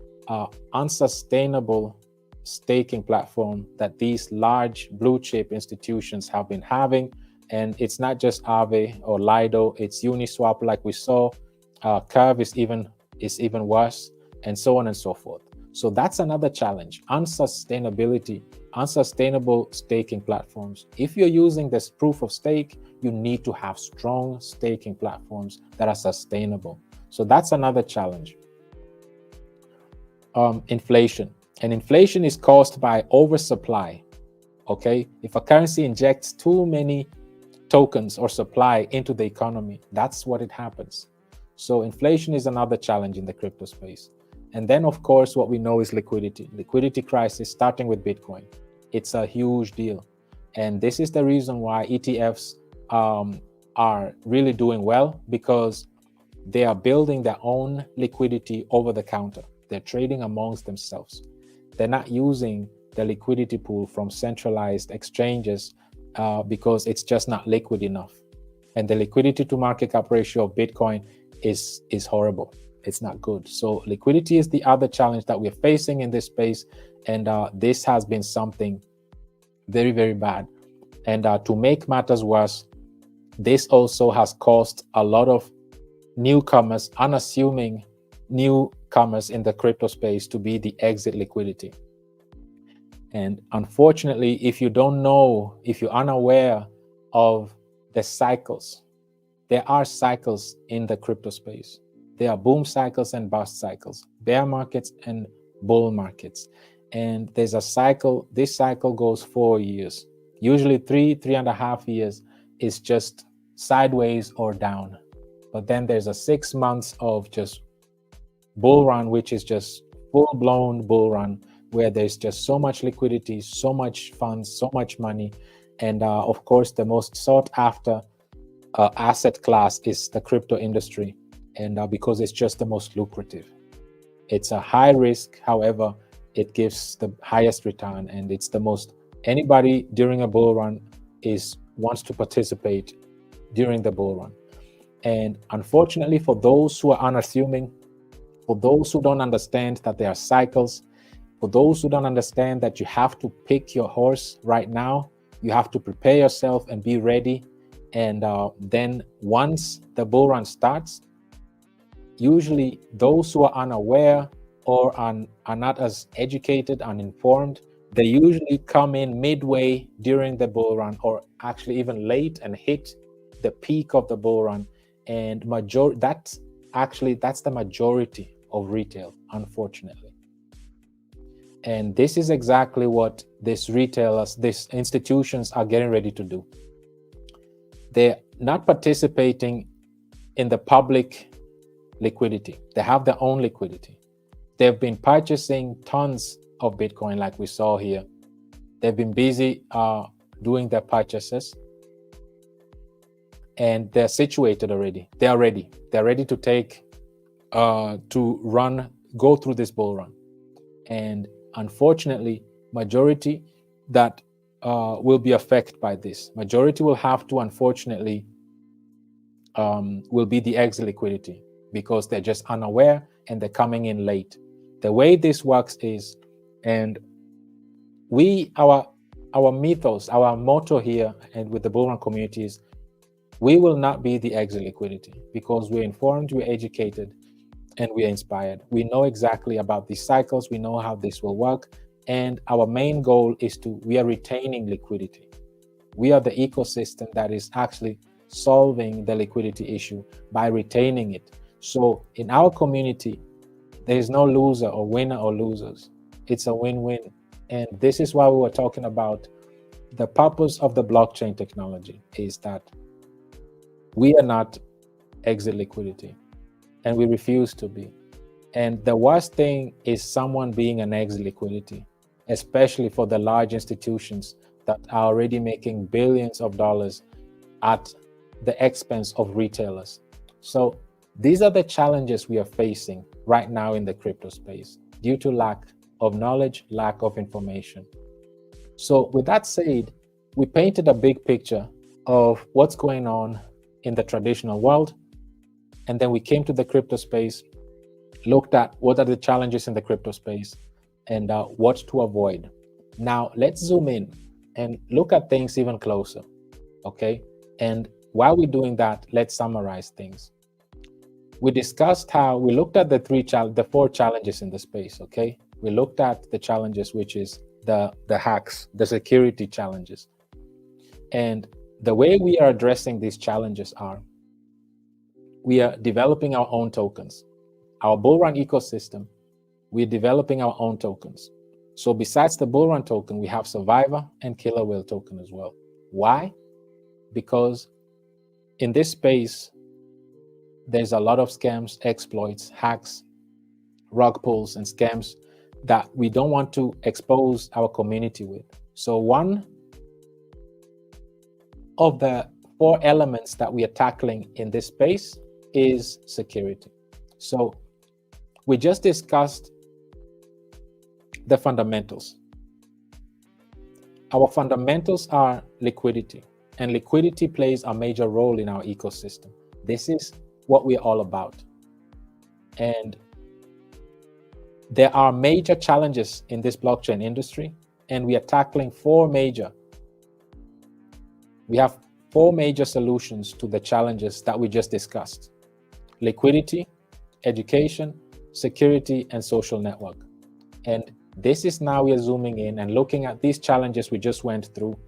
unsustainable staking platform that these large blue chip institutions have been having. And it's not just Aave or Lido, it's Uniswap, like we saw. Curve is even worse, and so on and so forth. So that's another challenge: unsustainability, unsustainable staking platforms. If you're using this proof of stake, you need to have strong staking platforms that are sustainable. So that's another challenge. Inflation. And inflation is caused by oversupply. Okay, if a currency injects too many tokens or supply into the economy, that's what it happens. So inflation is another challenge in the crypto space. And then, of course, what we know is liquidity crisis, starting with Bitcoin. It's a huge deal. And this is the reason why ETFs are really doing well, because they are building their own liquidity over the counter. They're trading amongst themselves. They're not using the liquidity pool from centralized exchanges because it's just not liquid enough. And the liquidity to market cap ratio of Bitcoin is horrible. It's not good. So liquidity is the other challenge that we're facing in this space. And this has been something very, very bad. And to make matters worse, this also has caused a lot of newcomers, unassuming newcomers in the crypto space, to be the exit liquidity. And unfortunately, if you don't know, if you're unaware of the cycles, there are cycles in the crypto space. There are boom cycles and bust cycles, bear markets and bull markets. And there's a cycle. This cycle goes 4 years. Usually 3.5 years is just sideways or down. But then there's a 6 months of just bull run, which is just full-blown bull run, where there's just so much liquidity, so much funds, so much money. And of course, the most sought after asset class is the crypto industry. And because it's just the most lucrative. It's a high risk, however, it gives the highest return, and it's the most, anybody during a bull run wants to participate during the bull run. And unfortunately, for those who are unassuming, for those who don't understand that there are cycles, for those who don't understand that you have to pick your horse right now, you have to prepare yourself and be ready. And then once the bull run starts, usually those who are unaware or are not as educated, uninformed, they usually come in midway during the bull run, or actually even late, and hit the peak of the bull run. And that's the majority of retail, unfortunately. And this is exactly what these retailers, these institutions are getting ready to do. They're not participating in the public liquidity. They have their own liquidity. They've been purchasing tons of Bitcoin, like we saw here. They've been busy doing their purchases, and they're situated already. They are ready. They're ready to go through this bull run. And unfortunately, majority that will be affected by this. Majority will have to, unfortunately, will be the exit liquidity, because they're just unaware and they're coming in late. The way this works is, and our mythos, our motto here, and with the Bullrun community is, we will not be the exit liquidity, because we're informed, we're educated, and we're inspired. We know exactly about these cycles. We know how this will work. And our main goal is we are retaining liquidity. We are the ecosystem that is actually solving the liquidity issue by retaining it. So in our community, there is no loser or winner or losers. It's a win-win. And this is why we were talking about the purpose of the blockchain technology, is that we are not exit liquidity, and we refuse to be. And the worst thing is someone being an exit liquidity, especially for the large institutions that are already making billions of dollars at the expense of retailers. So these are the challenges we are facing right now in the crypto space due to lack of knowledge, lack of information. So with that said, we painted a big picture of what's going on in the traditional world. And then we came to the crypto space, looked at what are the challenges in the crypto space and what to avoid. Now let's zoom in and look at things even closer, okay? And while we're doing that, let's summarize things. We discussed how we looked at the four challenges in the space, okay? We looked at the challenges, which is the hacks, the security challenges. And the way we are addressing these challenges are, we are developing our own tokens. Our Bullrun ecosystem, we're developing our own tokens. So besides the Bullrun token, we have Survivor and Killer Whale token as well. Why? Because in this space, there's a lot of scams, exploits, hacks, rug pulls, and scams that we don't want to expose our community with. So one of the four elements that we are tackling in this space is security. So we just discussed the fundamentals. Our fundamentals are liquidity, and liquidity plays a major role in our ecosystem. This is what we're all about. And there are major challenges in this blockchain industry, and we are tackling we have four major solutions to the challenges that we just discussed: liquidity, education, security, and social network. And this is now we are zooming in and looking at these challenges we just went through.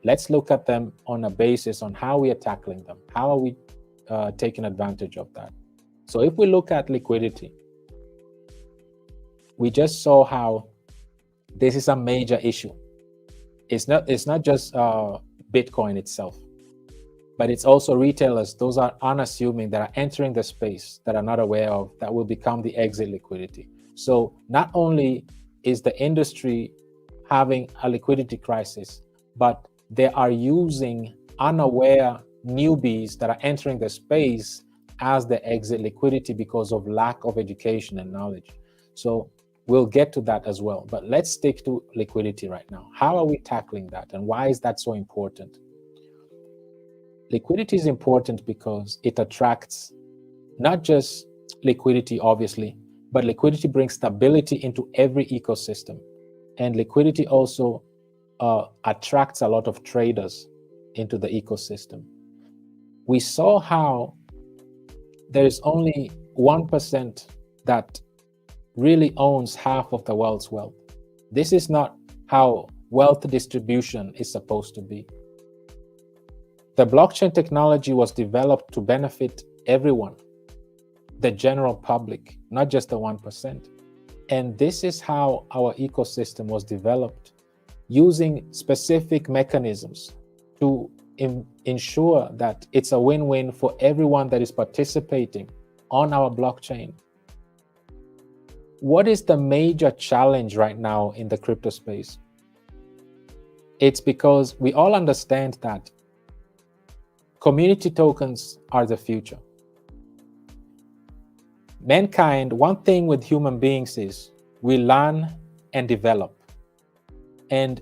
Let's look at them on a basis on how we are tackling them. How are we taking advantage of that? So if we look at liquidity, we just saw how this is a major issue. It's not just Bitcoin itself, but it's also retailers, those are unassuming, that are entering the space that are not aware of, that will become the exit liquidity. So not only is the industry having a liquidity crisis, but they are using unaware newbies that are entering the space as the exit liquidity because of lack of education and knowledge. So we'll get to that as well, but let's stick to liquidity right now. How are we tackling that, and why is that so important? Liquidity is important because it attracts not just liquidity, obviously, but liquidity brings stability into every ecosystem. And liquidity also attracts a lot of traders into the ecosystem. We saw how there is only 1% that really owns half of the world's wealth. This is not how wealth distribution is supposed to be. The blockchain technology was developed to benefit everyone, the general public, not just the 1%. And this is how our ecosystem was developed, using specific mechanisms to ensure that it's a win-win for everyone that is participating on our blockchain. What is the major challenge right now in the crypto space? It's because we all understand that community tokens are the future. Mankind, one thing with human beings is we learn and develop. And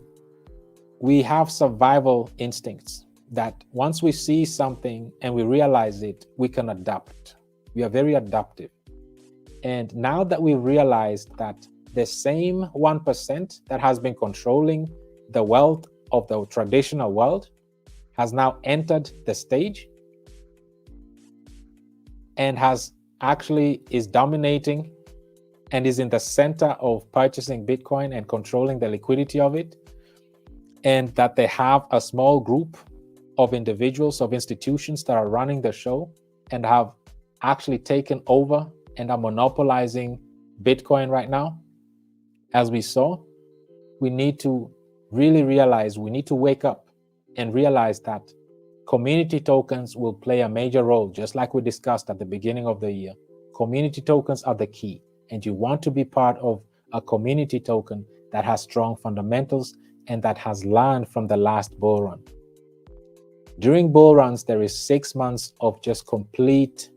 we have survival instincts that once we see something and we realize it, we can adapt. We are very adaptive. And now that we realized that the same 1% that has been controlling the wealth of the traditional world has now entered the stage and is dominating and is in the center of purchasing Bitcoin and controlling the liquidity of it, and that they have a small group of individuals, of institutions that are running the show and have actually taken over and are monopolizing Bitcoin right now, as we saw, we need to really realize, we need to wake up and realize that community tokens will play a major role, just like we discussed at the beginning of the year. Community tokens are the key, and you want to be part of a community token that has strong fundamentals and that has learned from the last bull run. During bull runs, there is 6 months of just complete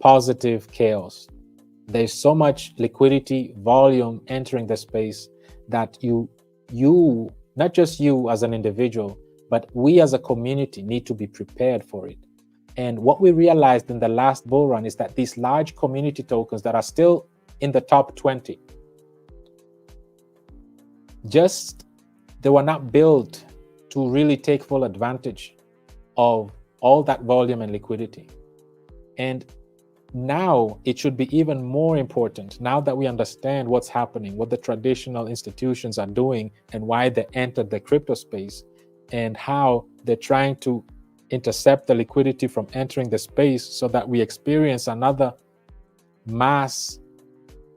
positive chaos. There's so much liquidity, volume entering the space that you, not just you as an individual, but we as a community need to be prepared for it. And what we realized in the last bull run is that these large community tokens that are still in the top 20, they were not built to really take full advantage of all that volume and liquidity. And now it should be even more important, now that we understand what's happening, what the traditional institutions are doing and why they entered the crypto space and how they're trying to intercept the liquidity from entering the space so that we experience another mass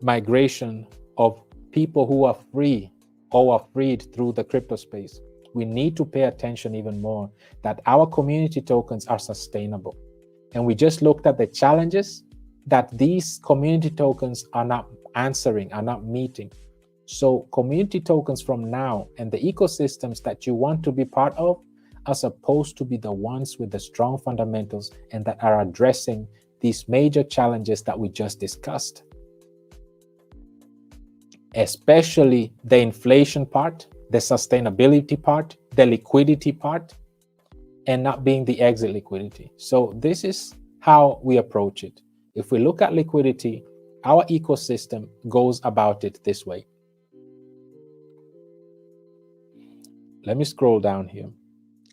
migration of people who are free or are freed through the crypto space. We need to pay attention even more that our community tokens are sustainable. And we just looked at the challenges that these community tokens are not answering, are not meeting. So community tokens from now and the ecosystems that you want to be part of are supposed to be the ones with the strong fundamentals and that are addressing these major challenges that we just discussed. Especially the inflation part, the sustainability part, the liquidity part, and not being the exit liquidity. So this is how we approach it. If we look at liquidity, our ecosystem goes about it this way. Let me scroll down here.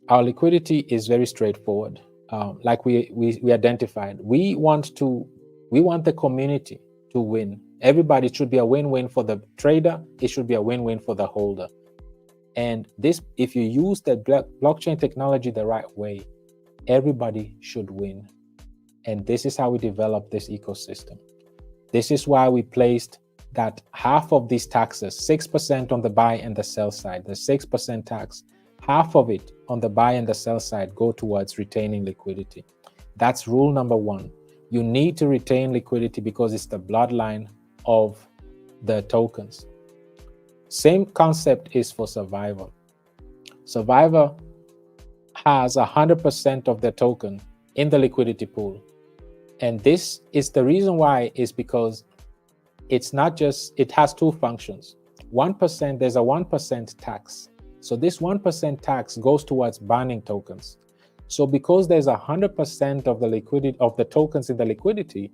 Our liquidity is very straightforward. Like we identified, we want the community to win. Everybody should be a win-win for the trader. It should be a win-win for the holder. And this, if you use the blockchain technology the right way, everybody should win. And this is how we develop this ecosystem. This is why we placed that half of these taxes, 6% on the buy and the sell side, the 6% tax, half of it on the buy and the sell side go towards retaining liquidity. That's rule number one. You need to retain liquidity because it's the bloodline of the tokens. Same concept is for Survivor. Survivor has 100% of the token in the liquidity pool. And this is the reason why is because it's not just, it has two functions. 1%, there's a 1% tax. So this 1% tax goes towards burning tokens. So because there's 100% of the liquidity of the tokens in the liquidity,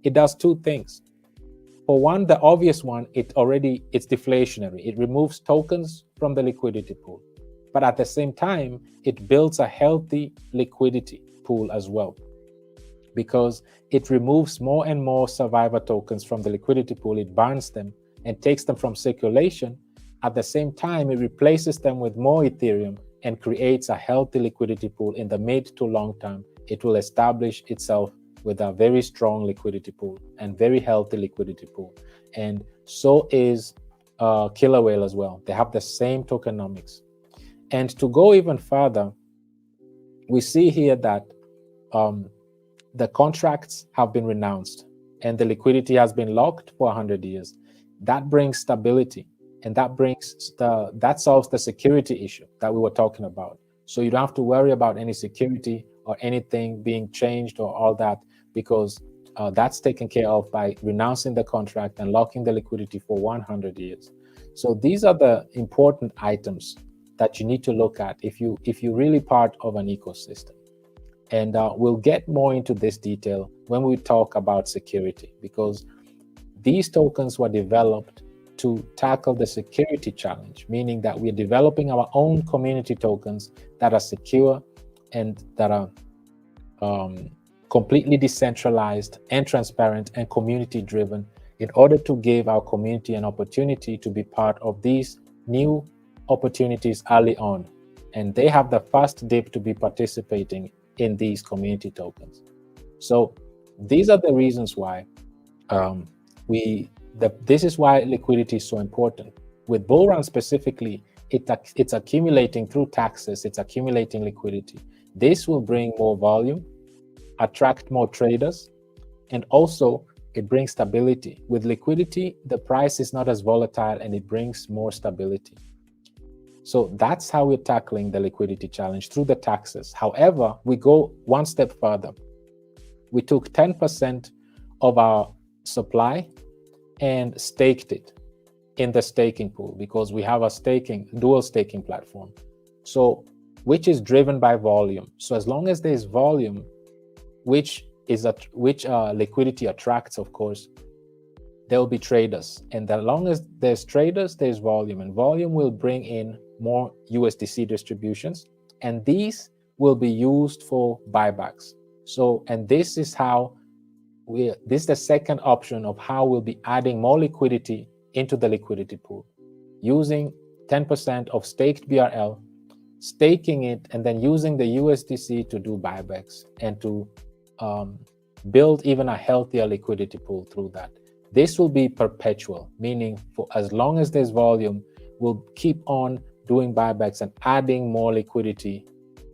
it does two things. For one, the obvious one, it's deflationary. It removes tokens from the liquidity pool. But at the same time, it builds a healthy liquidity pool as well, because it removes more and more Survivor tokens from the liquidity pool. It burns them and takes them from circulation. At the same time, it replaces them with more Ethereum and creates a healthy liquidity pool in the mid to long term. It will establish itself with a very strong liquidity pool and very healthy liquidity pool. And so is Killer Whale as well. They have the same tokenomics. And to go even further, we see here that the contracts have been renounced and the liquidity has been locked for 100 years. That brings stability, and that solves the security issue that we were talking about. So you don't have to worry about any security or anything being changed or all that, because that's taken care of by renouncing the contract and locking the liquidity for 100 years. So these are the important items that you need to look at if you're really part of an ecosystem. And we'll get more into this detail when we talk about security, because these tokens were developed to tackle the security challenge, meaning that we're developing our own community tokens that are secure and that are completely decentralized and transparent and community driven, in order to give our community an opportunity to be part of these new opportunities early on. And they have the first dip to be participating in these community tokens. So these are the reasons why this is why liquidity is so important. With Bullrun specifically, it's accumulating through taxes, it's accumulating liquidity. This will bring more volume, attract more traders, and also it brings stability. With liquidity, the price is not as volatile and it brings more stability. So that's how we're tackling the liquidity challenge, through the taxes. However, we go one step further. We took 10% of our supply and staked it in the staking pool, because we have a dual staking platform, so which is driven by volume. So as long as there's volume, which liquidity attracts, of course, there will be traders. And as long as there's traders, there's volume, and volume will bring in more USDC distributions, and these will be used for buybacks. So, and this is the second option of how we'll be adding more liquidity into the liquidity pool, using 10% of staked BRL, staking it, and then using the USDC to do buybacks and to build even a healthier liquidity pool through that. This will be perpetual, meaning for as long as there's volume, we'll keep on doing buybacks and adding more liquidity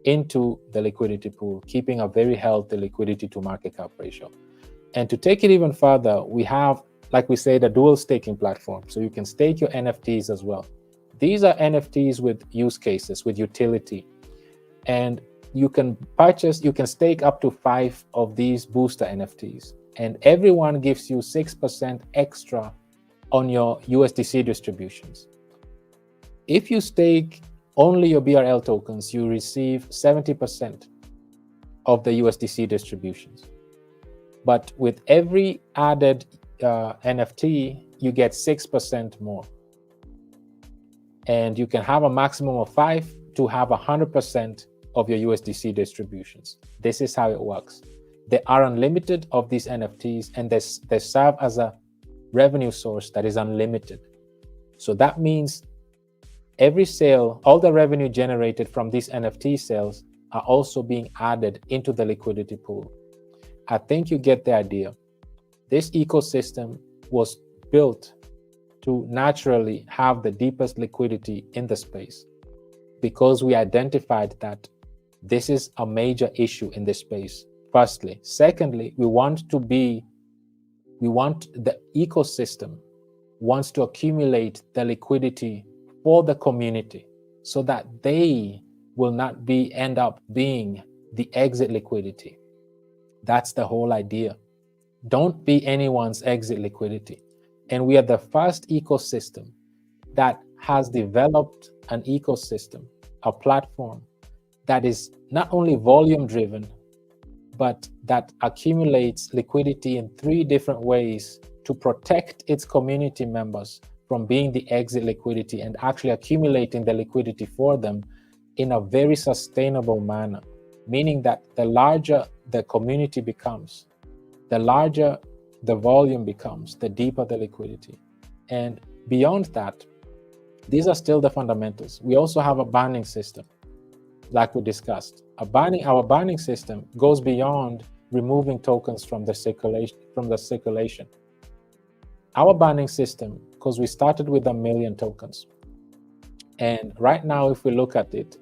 into the liquidity pool, keeping a very healthy liquidity to market cap ratio. And to take it even further, we have, like we said, a dual staking platform. So you can stake your NFTs as well. These are NFTs with use cases, with utility. And you can stake up to 5 of these booster NFTs. And everyone gives you 6% extra on your USDC distributions. If you stake only your BRL tokens, you receive 70% of the USDC distributions. But with every added NFT, you get 6% more. And you can have a maximum of 5 to have 100% of your USDC distributions. This is how it works. They are unlimited of these NFTs, and they serve as a revenue source that is unlimited. So that means every sale, all the revenue generated from these NFT sales are also being added into the liquidity pool. I think you get the idea. This ecosystem was built to naturally have the deepest liquidity in the space, because we identified that this is a major issue in this space. Firstly. Secondly, we want the ecosystem wants to accumulate the liquidity for the community, so that they will not end up being the exit liquidity. That's the whole idea. Don't be anyone's exit liquidity. And we are the first ecosystem that has developed an ecosystem, a platform that is not only volume driven, but that accumulates liquidity in 3 different ways to protect its community members from being the exit liquidity, and actually accumulating the liquidity for them in a very sustainable manner. Meaning that the larger the community becomes, the larger the volume becomes, the deeper the liquidity. And beyond that, these are still the fundamentals. We also have a banning system, like we discussed. Our banning system goes beyond removing tokens from the circulation. Our banning system, because we started with 1 million tokens, and right now, if we look at it,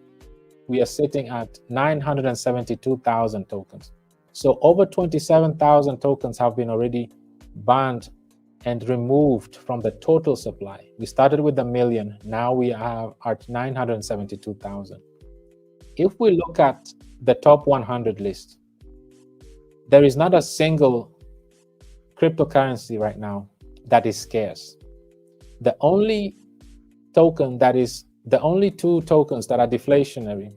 we are sitting at 972,000 tokens. So over 27,000 tokens have been already banned and removed from the total supply. We started with 1 million, now we are at 972,000. If we look at the top 100 list, there is not a single cryptocurrency right now that is scarce. The only 2 tokens that are deflationary,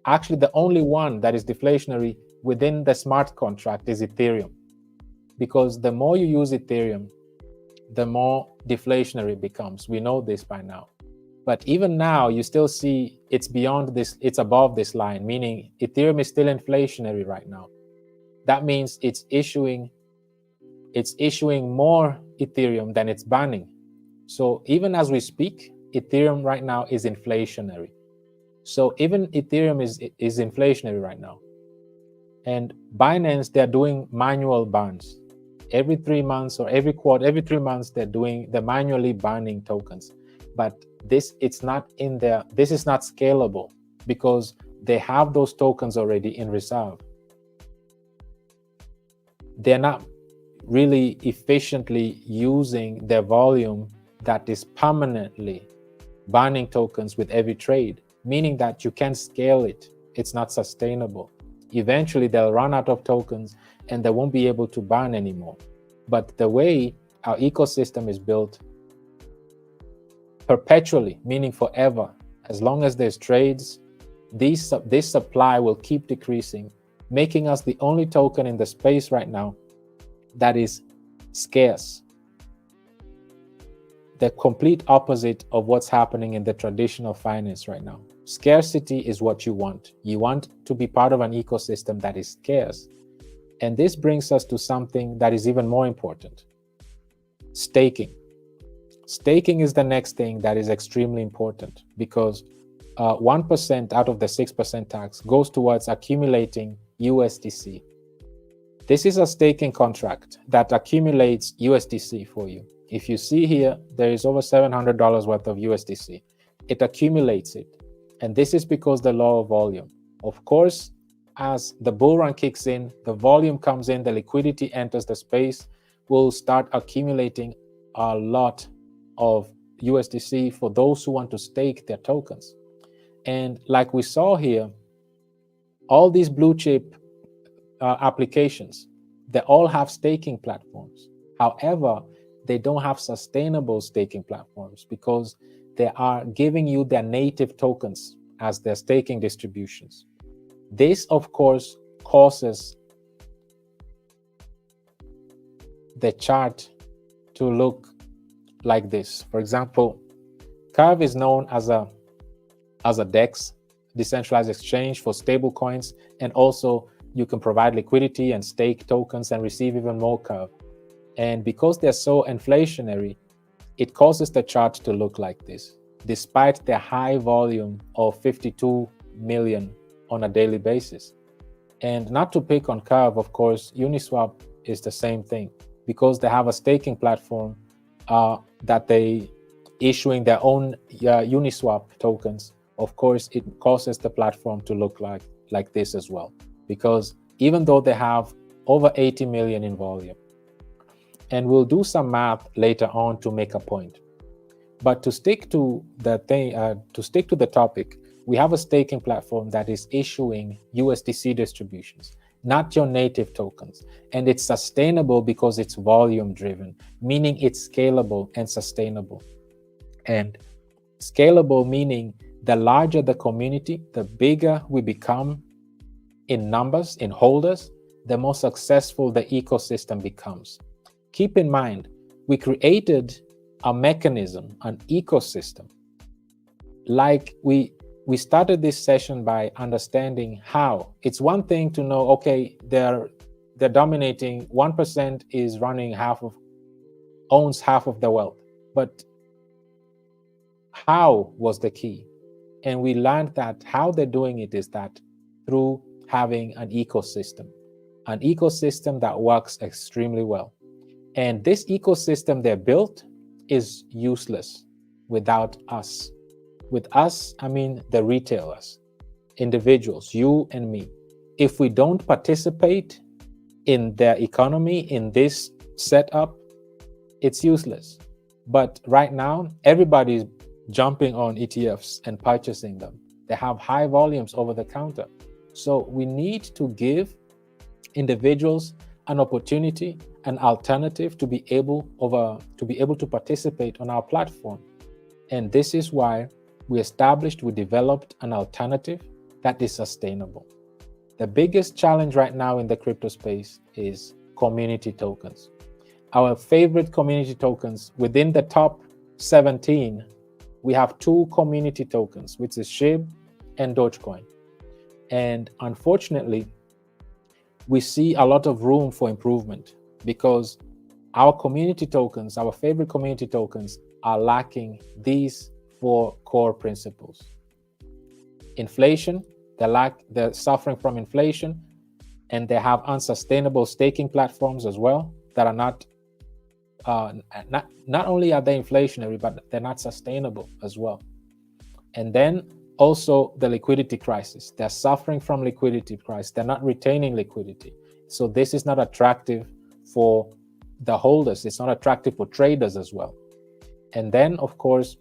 actually the only one that is deflationary within the smart contract is Ethereum. Because the more you use Ethereum, the more deflationary it becomes. We know this by now. But even now, you still see it's beyond this, it's above this line, meaning Ethereum is still inflationary right now. That means it's issuing more Ethereum than it's banning. So even as we speak, Ethereum right now is inflationary. So even Ethereum is inflationary right now. And Binance, they're doing manual bans. Every 3 months or every 3 months, they're manually banning tokens. But this is not scalable, because they have those tokens already in reserve. They're not really efficiently using their volume that is permanently burning tokens with every trade, meaning that you can't scale it. It's not sustainable. Eventually, they'll run out of tokens and they won't be able to burn anymore. But the way our ecosystem is built, perpetually, meaning forever, as long as there's trades, this supply will keep decreasing, making us the only token in the space right now that is scarce. The complete opposite of what's happening in the traditional finance right now. Scarcity is what you want. You want to be part of an ecosystem that is scarce. And this brings us to something that is even more important: staking. Staking is the next thing that is extremely important, because 1% out of the 6% tax goes towards accumulating USDC. This is a staking contract that accumulates USDC for you. If you see here, there is over $700 worth of USDC. It accumulates it. And this is because the law of volume. Of course, as the bull run kicks in, the volume comes in, the liquidity enters the space, will start accumulating a lot of USDC for those who want to stake their tokens. And like we saw here, all these blue chip applications, they all have staking platforms. However, they don't have sustainable staking platforms because they are giving you their native tokens as their staking distributions. This, of course, causes the chart to look like this. For example, Curve is known as a DEX, decentralized exchange for stable coins, and also you can provide liquidity and stake tokens and receive even more Curve. And because they're so inflationary, it causes the chart to look like this, despite their high volume of 52 million on a daily basis. And not to pick on Curve, of course, Uniswap is the same thing, because they have a staking platform that they issuing their own Uniswap tokens. Of course, it causes the platform to look like this as well, because even though they have over 80 million in volume, and we'll do some math later on to make a point. But to stick to the thing, to stick to the topic, we have a staking platform that is issuing USDC distributions, not your native tokens. And it's sustainable because it's volume driven, meaning it's scalable and sustainable. And scalable meaning the larger the community, the bigger we become in numbers, in holders, the more successful the ecosystem becomes. Keep in mind, we created a mechanism, an ecosystem. Like we started this session by understanding how. It's one thing to know, okay, they're dominating, 1% is running owns half of the wealth. But how was the key? And we learned that how they're doing it is that through having an ecosystem that works extremely well. And this ecosystem they built is useless without us. With us, I mean the retailers, individuals, you and me. If we don't participate in their economy, in this setup, it's useless. But right now, everybody's jumping on ETFs and purchasing them. They have high volumes over the counter. So we need to give individuals an opportunity, an alternative to be able to participate on our platform. And this is why we developed an alternative that is sustainable. The biggest challenge right now in the crypto space is community tokens. Our favorite community tokens, within the top 17, we have 2 community tokens, which is SHIB and Dogecoin. And unfortunately, we see a lot of room for improvement because our community tokens, our favorite community tokens, are lacking these 4 core principles. Inflation, they're suffering from inflation, and they have unsustainable staking platforms as well that are not only are they inflationary, but they're not sustainable as well. And then Also, the liquidity crisis. They're suffering from liquidity crisis. They're not retaining liquidity. So this is not attractive for the holders. It's not attractive for traders as well. And then, of course,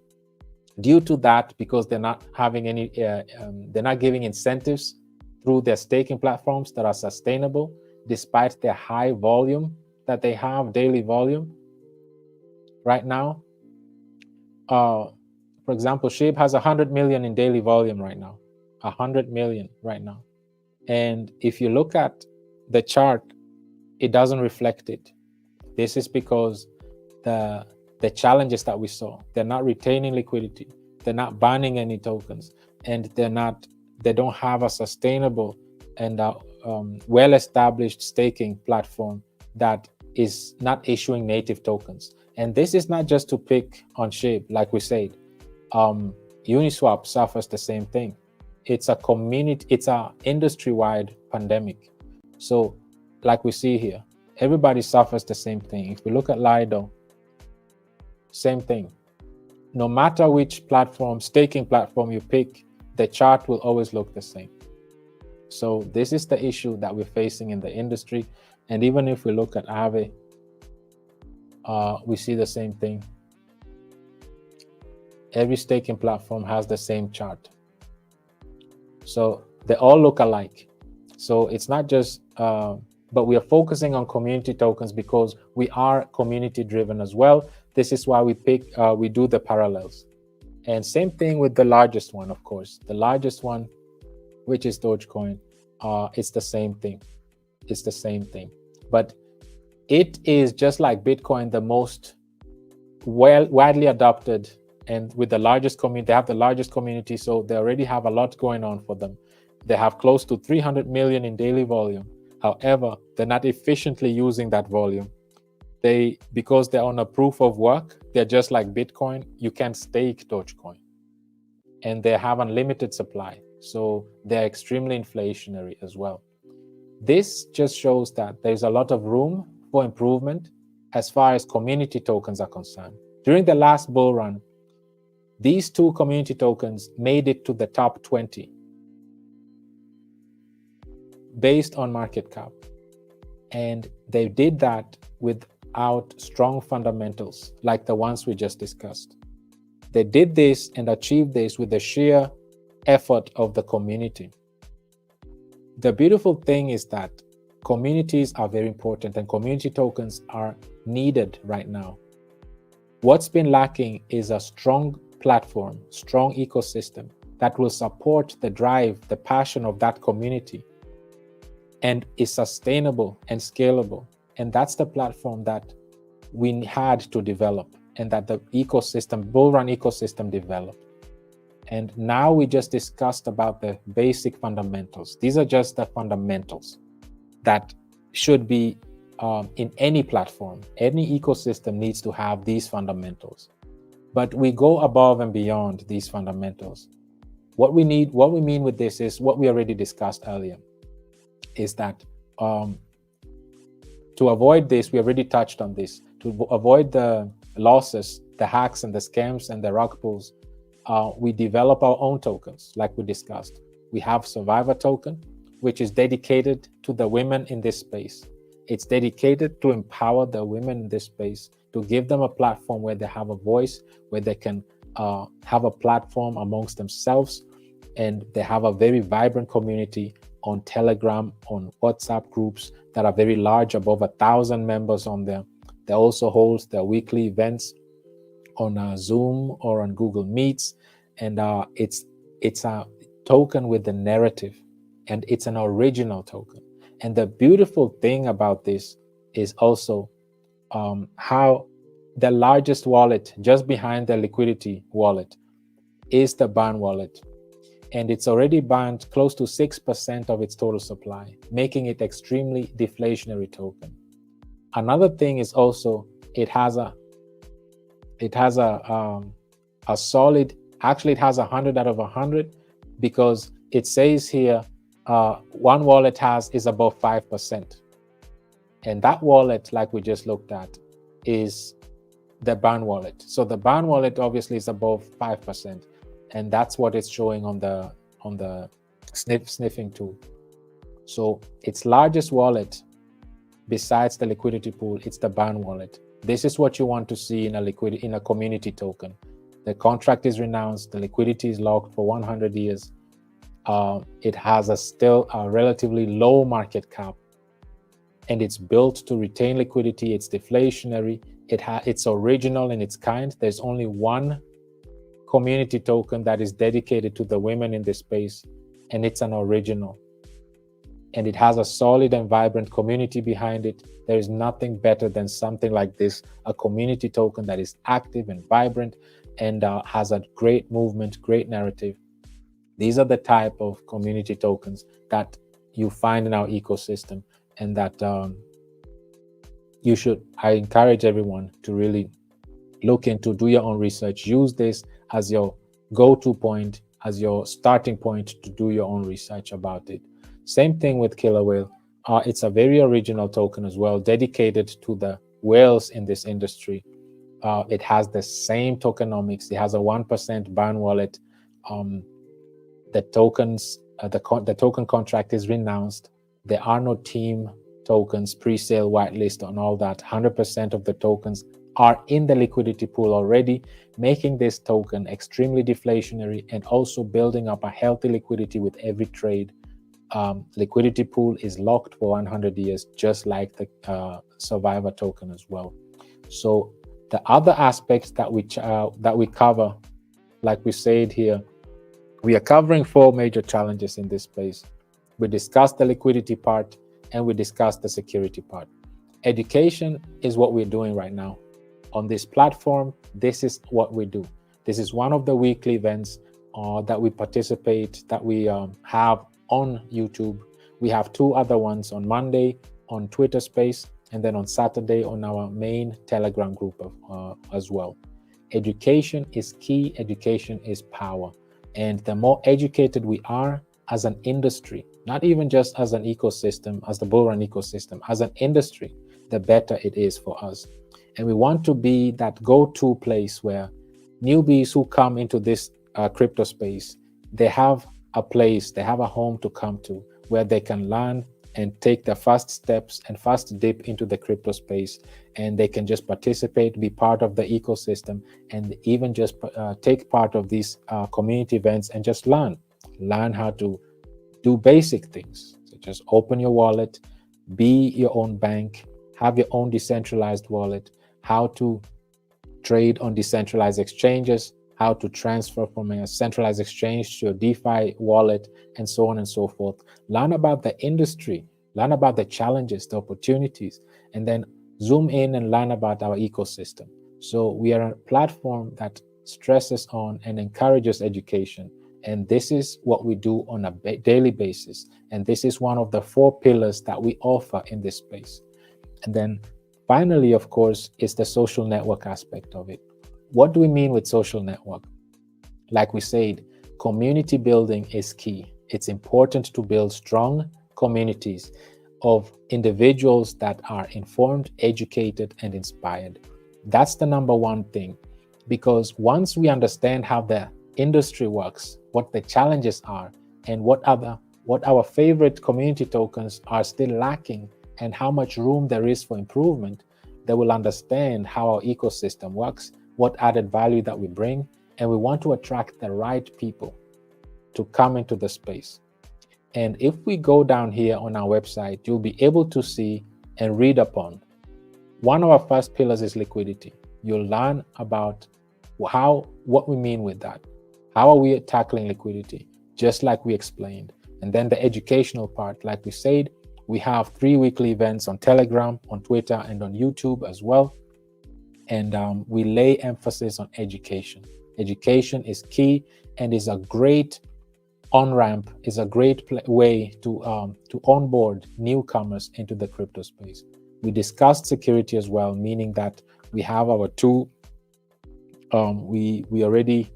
due to that, because they're not having any, they're not giving incentives through their staking platforms that are sustainable, despite their high volume that they have, daily volume right now. For example, SHIB has 100 million in daily volume right now, 100 million right now. And if you look at the chart, it doesn't reflect it. This is because the challenges that we saw, they're not retaining liquidity, they're not banning any tokens, and they don't have a sustainable and well-established staking platform that is not issuing native tokens. And this is not just to pick on SHIB, like we said. Uniswap suffers the same thing. It's a industry-wide pandemic. So like we see here, everybody suffers the same thing. If we look at Lido, same thing. No matter which platform, staking platform you pick, the chart will always look the same. So this is the issue that we're facing in the industry. And even if we look at Aave, we see the same thing. Every staking platform has the same chart. So they all look alike. So it's not just, but we are focusing on community tokens because we are community driven as well. This is why we do the parallels. And same thing with the largest one, of course. The largest one, which is Dogecoin, it's the same thing. It's the same thing. But it is just like Bitcoin, the most widely adopted, and with the largest community. They have the largest community, so they already have a lot going on for them. They have close to 300 million in daily volume. However, they're not efficiently using that volume. Because they're on a proof of work, they're just like Bitcoin. You can stake Dogecoin, and they have unlimited supply. So they're extremely inflationary as well. This just shows that there's a lot of room for improvement as far as community tokens are concerned. During the last bull run, these two community tokens made it to the top 20 based on market cap. And they did that without strong fundamentals like the ones we just discussed. They did this and achieved this with the sheer effort of the community. The beautiful thing is that communities are very important and community tokens are needed right now. What's been lacking is a strong platform, strong ecosystem that will support the drive, the passion of that community and is sustainable and scalable. And that's the platform that we had to develop and that the ecosystem, Bullrun ecosystem developed. And now we just discussed about the basic fundamentals. These are just the fundamentals that should be in any platform. Any ecosystem needs to have these fundamentals. But we go above and beyond these fundamentals. What we mean with this is what we already discussed earlier, is that to avoid this, we already touched on this, to avoid the losses, the hacks and the scams and the rug pulls, we develop our own tokens, like we discussed. We have Survivor token, which is dedicated to the women in this space. It's dedicated to empower the women in this space, to give them a platform where they have a voice, where they can have a platform amongst themselves, and they have a very vibrant community on Telegram, on WhatsApp groups that are very large, above 1,000 members on there. They also host their weekly events on Zoom or on Google Meets, and it's a token with the narrative, and it's an original token. And the beautiful thing about this is also how the largest wallet, just behind the liquidity wallet, is the Ban wallet. And it's already banned close to 6% of its total supply, making it extremely deflationary token. Another thing is also it has a solid, actually it has 100 out of 100, because it says here one wallet is above 5%. And that wallet, like we just looked at, is the Ban wallet. So the Ban wallet obviously is above 5%. and that's what it's showing on the sniffing tool. So its largest wallet besides the liquidity pool, it's the BAN wallet. This is what you want to see in a community token. The contract is renounced, the liquidity is locked for 100 years. It has still a relatively low market cap, and it's built to retain liquidity. It's deflationary. It's original in its kind. There's only one community token that is dedicated to the women in this space, and it's an original. And it has a solid and vibrant community behind it. There is nothing better than something like this, a community token that is active and vibrant and has a great movement, great narrative. These are the type of community tokens that you find in our ecosystem, and that I encourage everyone to really look into, do your own research, use this as your go-to point, as your starting point to do your own research about it. Same thing with Killer Whale. It's a very original token as well, dedicated to the whales in this industry. It has the same tokenomics. It has a 1% BAN wallet. The token contract is renounced. There are no team tokens, pre-sale, whitelist, and all that. 100% of the tokens are in the liquidity pool already, making this token extremely deflationary and also building up a healthy liquidity with every trade. Liquidity pool is locked for 100 years, just like the Survivor token as well. So the other aspects that we cover, like we said here, we are covering 4 major challenges in this space. We discussed the liquidity part and we discussed the security part. Education is what we're doing right now. On this platform, this is what we do. This is one of the weekly events that we participate, that we have on YouTube. We have 2 other ones on Monday on Twitter Space, and then on Saturday on our main Telegram group as well. Education is key. Education is power. And the more educated we are as an industry, not even just as an ecosystem, as the Bullrun ecosystem, as an industry, the better it is for us. And we want to be that go-to place where newbies who come into this crypto space, they have a place, they have a home to come to where they can learn and take the first steps and first dip into the crypto space, and they can just participate, be part of the ecosystem, and even just take part of these community events and just learn how to do basic things, such as open your wallet, be your own bank, have your own decentralized wallet, how to trade on decentralized exchanges, how to transfer from a centralized exchange to a DeFi wallet, and so on and so forth. Learn about the industry, learn about the challenges, the opportunities, and then zoom in and learn about our ecosystem. So we are a platform that stresses on and encourages education. And this is what we do on a daily basis. And this is one of the 4 pillars that we offer in this space. And then finally, of course, is the social network aspect of it. What do we mean with social network? Like we said, community building is key. It's important to build strong communities of individuals that are informed, educated, and inspired. That's the number one thing, because once we understand how the industry works, what the challenges are, and what our favorite community tokens are still lacking, and how much room there is for improvement, they will understand how our ecosystem works, what added value that we bring, and we want to attract the right people to come into the space. And if we go down here on our website, you'll be able to see and read upon one of our first pillars is liquidity. You'll learn about what we mean with that. How are we tackling liquidity? Just like we explained. And then the educational part, like we said, we have 3 weekly events on Telegram, on Twitter, and on YouTube as well. And we lay emphasis on education. Education is key and is a great on-ramp, is a great way to onboard newcomers into the crypto space. We discussed security as well, meaning that we have our 2, we already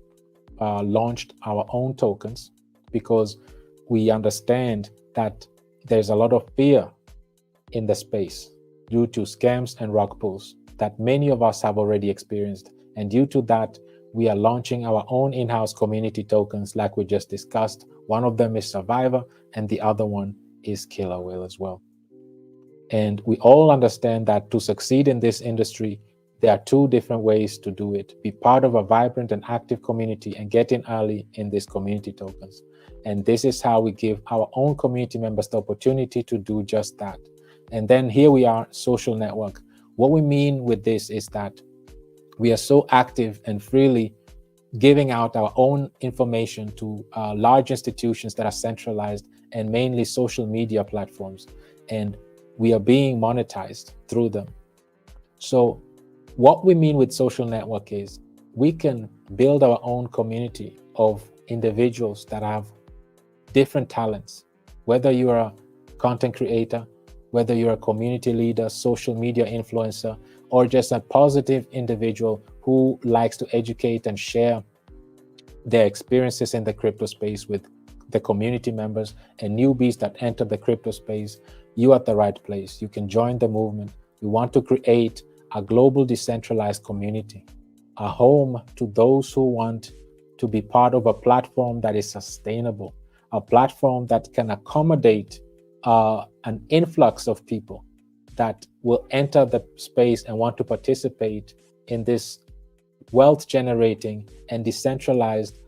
launched our own tokens, because we understand that there's a lot of fear in the space due to scams and rug pulls that many of us have already experienced. And due to that, We are launching our own in-house community tokens like we just discussed. One of them is Survivor and the other one is Killer Whale as well. And we all understand that to succeed in this industry, there are two different ways to do it. Be part of a vibrant and active community and get in early in these community tokens. And this is how we give our own community members the opportunity to do just that. And then here we are, social network. What we mean with this is that we are so active and freely giving out our own information to large institutions that are centralized and mainly social media platforms. And we are being monetized through them. So what we mean with social network is we can build our own community of individuals that have different talents, whether you're a content creator, whether you're a community leader, social media influencer, or just a positive individual who likes to educate and share their experiences in the crypto space with the community members and newbies that enter the crypto space. You're at the right place. You can join the movement. We want to create a global decentralized community, a home to those who want to be part of a platform that is sustainable, a platform that can accommodate an influx of people that will enter the space and want to participate in this wealth generating and decentralized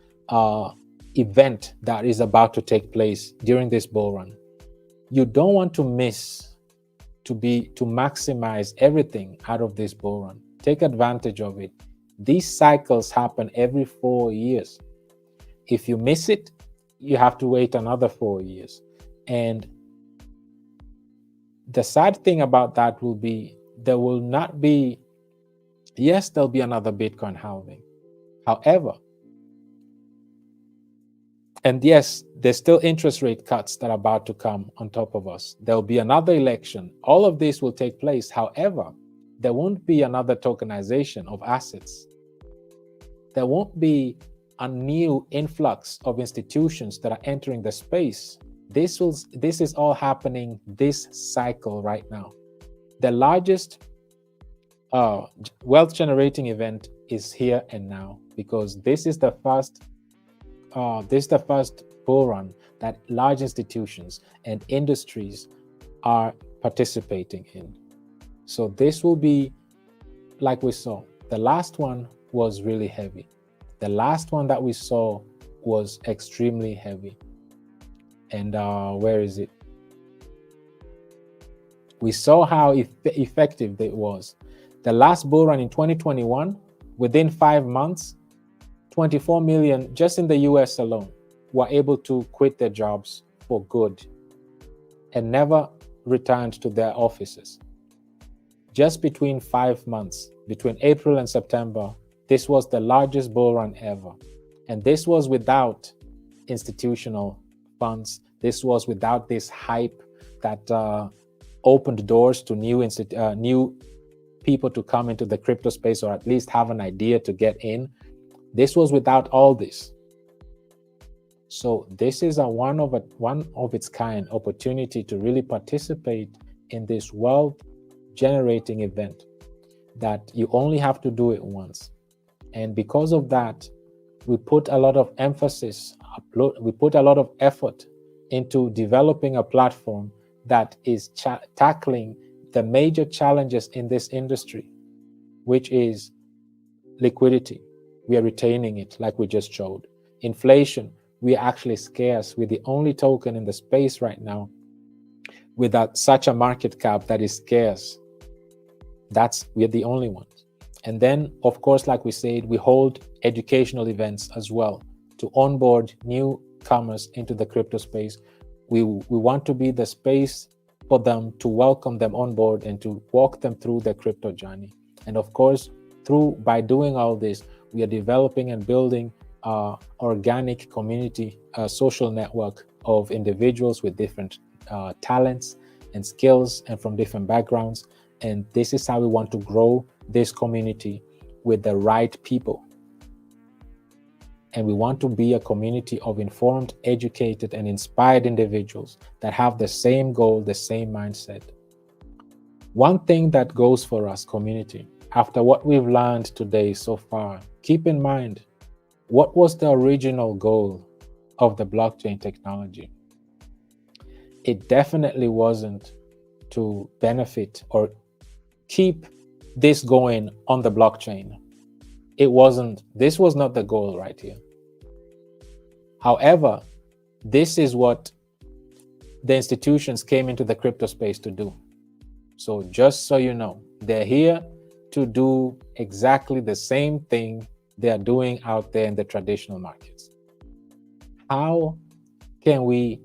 event that is about to take place during this bull run. You don't want to miss to maximize everything out of this bull run. Take advantage of it. These cycles happen every 4 years. If you miss it, you have to wait another 4 years. And the sad thing about that will be there will not be, yes, there'll be another Bitcoin halving. However, and yes, there's still interest rate cuts that are about to come on top of us. There'll be another election. All of this will take place. However, there won't be another tokenization of assets. There won't be a new influx of institutions that are entering the space. This is all happening this cycle right now. The largest wealth generating event is here and now, because this is the first bull run that large institutions and industries are participating in. So this will be, like we saw, the last one was really heavy. The last one that we saw was extremely heavy. And where is it? We saw how effective it was. The last bull run in 2021, within 5 months, 24 million just in the US alone were able to quit their jobs for good and never returned to their offices. Just between 5 months, between April and September, this was the largest bull run ever. And this was without institutional funds. This was without this hype that opened doors to new people to come into the crypto space, or at least have an idea to get in. This was without all this. So this is a one of its kind opportunity to really participate in this wealth generating event that you only have to do it once. And because of that, we put a lot of emphasis, we put a lot of effort into developing a platform that is tackling the major challenges in this industry, which is liquidity. We are retaining it, like we just showed. Inflation, we are actually scarce. We're the only token in the space right now without such a market cap that is scarce. We're the only ones. And then, of course, like we said, we hold educational events as well to onboard newcomers into the crypto space. We want to be the space for them, to welcome them on board and to walk them through their crypto journey. And of course, by doing all this, we are developing and building organic community, social network of individuals with different talents and skills and from different backgrounds. And this is how we want to grow this community with the right people. And we want to be a community of informed, educated, and inspired individuals that have the same goal, the same mindset. One thing that goes for us, community, after what we've learned today so far, keep in mind, what was the original goal of the blockchain technology? It definitely wasn't to benefit or keep this going on the blockchain. This was not the goal right here. However, this is what the institutions came into the crypto space to do. So just so you know, they're here to do exactly the same thing they are doing out there in the traditional markets. How can we,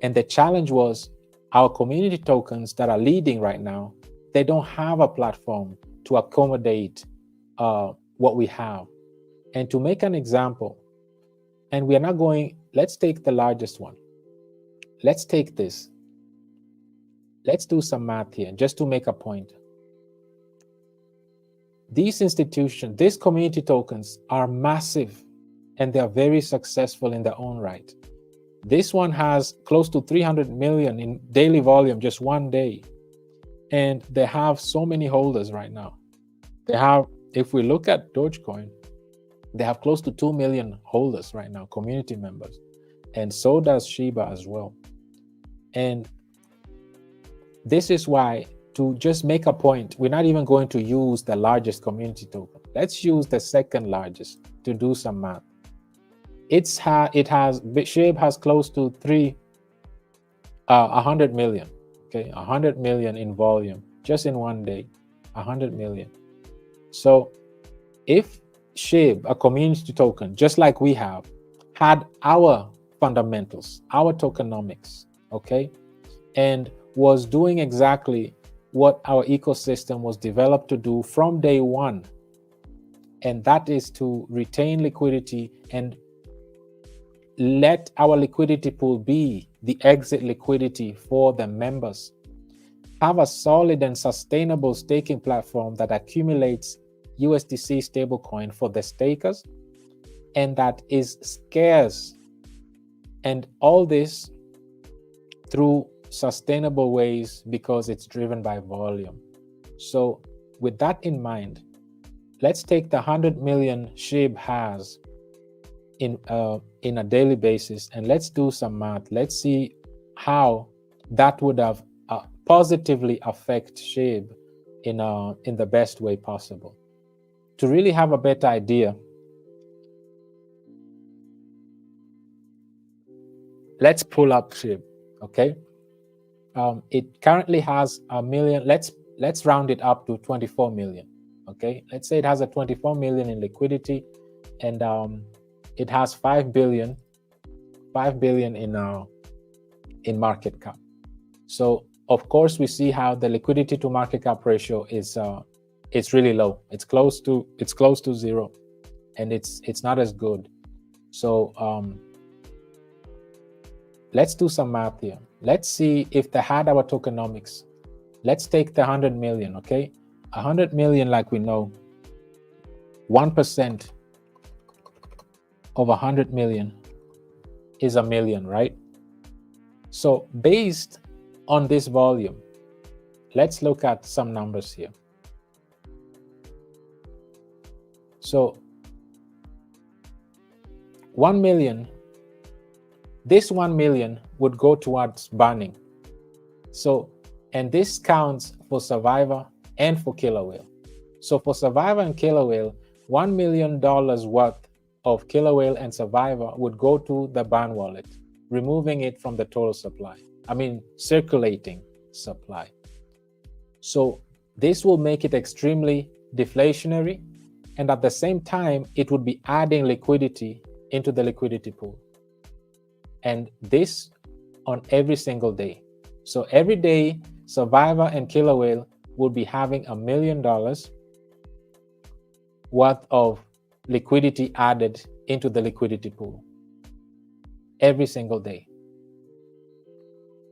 and the challenge was our community tokens that are leading right now, they don't have a platform to accommodate what we have. And to make an example, and we are not going, let's take the largest one. Let's take this. Let's do some math here just to make a point. These institutions, these community tokens are massive and they are very successful in their own right. This one has close to 300 million in daily volume just one day. And they have so many holders right now. They have, if we look at Dogecoin, they have close to 2 million holders right now, community members. And so does Shiba as well. And this is why, to just make a point, we're not even going to use the largest community token. Let's use the second largest to do some math. SHIB has close to 100 million, okay, 100 million in volume, just in one day, 100 million. So if SHIB, a community token, just like we have, had our fundamentals, our tokenomics, okay, and was doing exactly what our ecosystem was developed to do from day one, and that is to retain liquidity and let our liquidity pool be the exit liquidity for the members. Have a solid and sustainable staking platform that accumulates USDC stablecoin for the stakers and that is scarce, and all this through sustainable ways because it's driven by volume. So with that in mind, let's take the 100 million SHIB has in a daily basis, and let's do some math. Let's see how that would have positively affect SHIB in the best way possible. To really have a better idea, let's pull up SHIB, okay? It currently has a million. Let's round it up to 24 million. Okay, let's say it has a 24 million in liquidity, and it has 5 billion in market cap. So of course we see how the liquidity to market cap ratio is it's really low. It's close to zero, and it's not as good. So let's do some math here. Let's see if they had our tokenomics. Let's take the 100 million, okay? 100 million, like we know, 1% of 100 million is a million, right? So based on this volume, let's look at some numbers here. So 1 million, this 1 million would go towards burning. So, and this counts for Survivor and for Killer Whale. So for Survivor and Killer Whale, $1 million worth of Killer Whale and Survivor would go to the burn wallet, removing it from the total supply. I mean, circulating supply. So this will make it extremely deflationary, and at the same time, it would be adding liquidity into the liquidity pool. And this on every single day. So every day, Survivor and Killer Whale will be having $1 million worth of liquidity added into the liquidity pool every single day.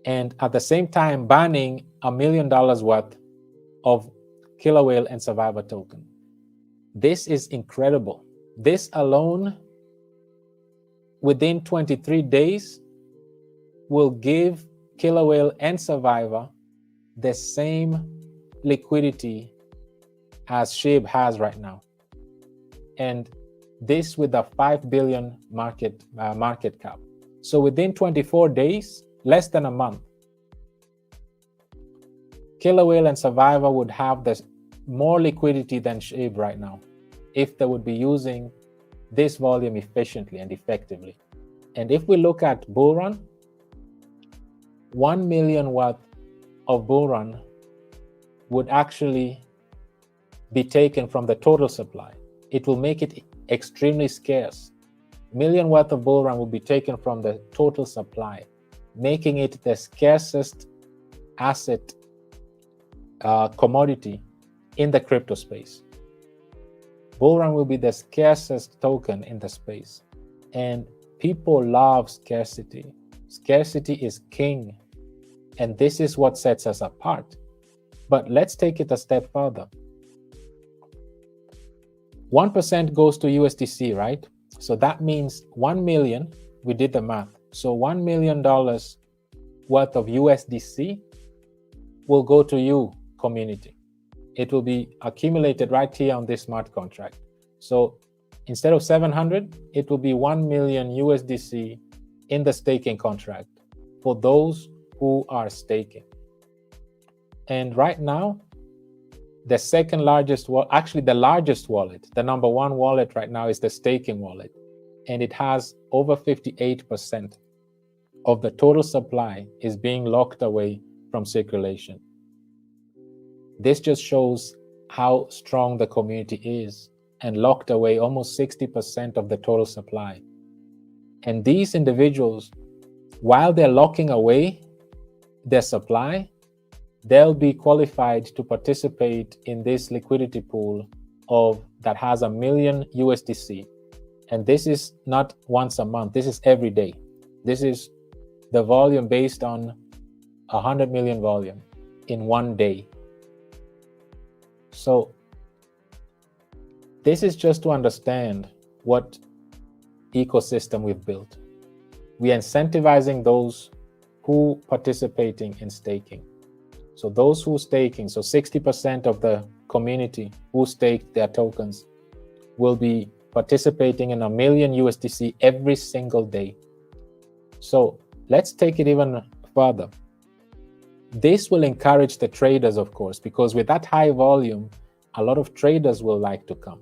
And at the same time, burning $1 million worth of Killer Whale and Survivor token. This is incredible. This alone, within 23 days, will give Killer Whale and Survivor the same liquidity as SHIB has right now. and this with a 5 billion market cap. So within 24 days, less than a month, Killer Whale and Survivor would have more liquidity than SHIB right now if they would be using this volume efficiently and effectively. And if we look at Bullrun, 1 million worth of Bullrun would actually be taken from the total supply. It will make it extremely scarce. Million worth of Bullrun will be taken from the total supply, making it the scarcest asset commodity in the crypto space. Bullrun will be the scarcest token in the space. And people love scarcity. Scarcity is king. And this is what sets us apart. But let's take it a step further. 1% goes to USDC, right? So that means 1 million, we did the math. So $1 million worth of USDC will go to you, community. It will be accumulated right here on this smart contract. So instead of 700, it will be 1 million USDC in the staking contract for those who are staking. And right now, the second largest, actually the largest wallet, the number one wallet right now is the staking wallet. And it has over 58% of the total supply is being locked away from circulation. This just shows how strong the community is, and locked away almost 60% of the total supply. And these individuals, while they're locking away their supply, they'll be qualified to participate in this liquidity pool that has 1 million USDC. And this is not once a month, this is every day. This is the volume based on 100 million volume in one day. So this is just to understand what ecosystem we've built. We are incentivizing those who participating in staking. So those who staking, so 60% of the community who staked their tokens will be participating in 1 million USDC every single day. So let's take it even further. This will encourage the traders, of course, because with that high volume, a lot of traders will like to come.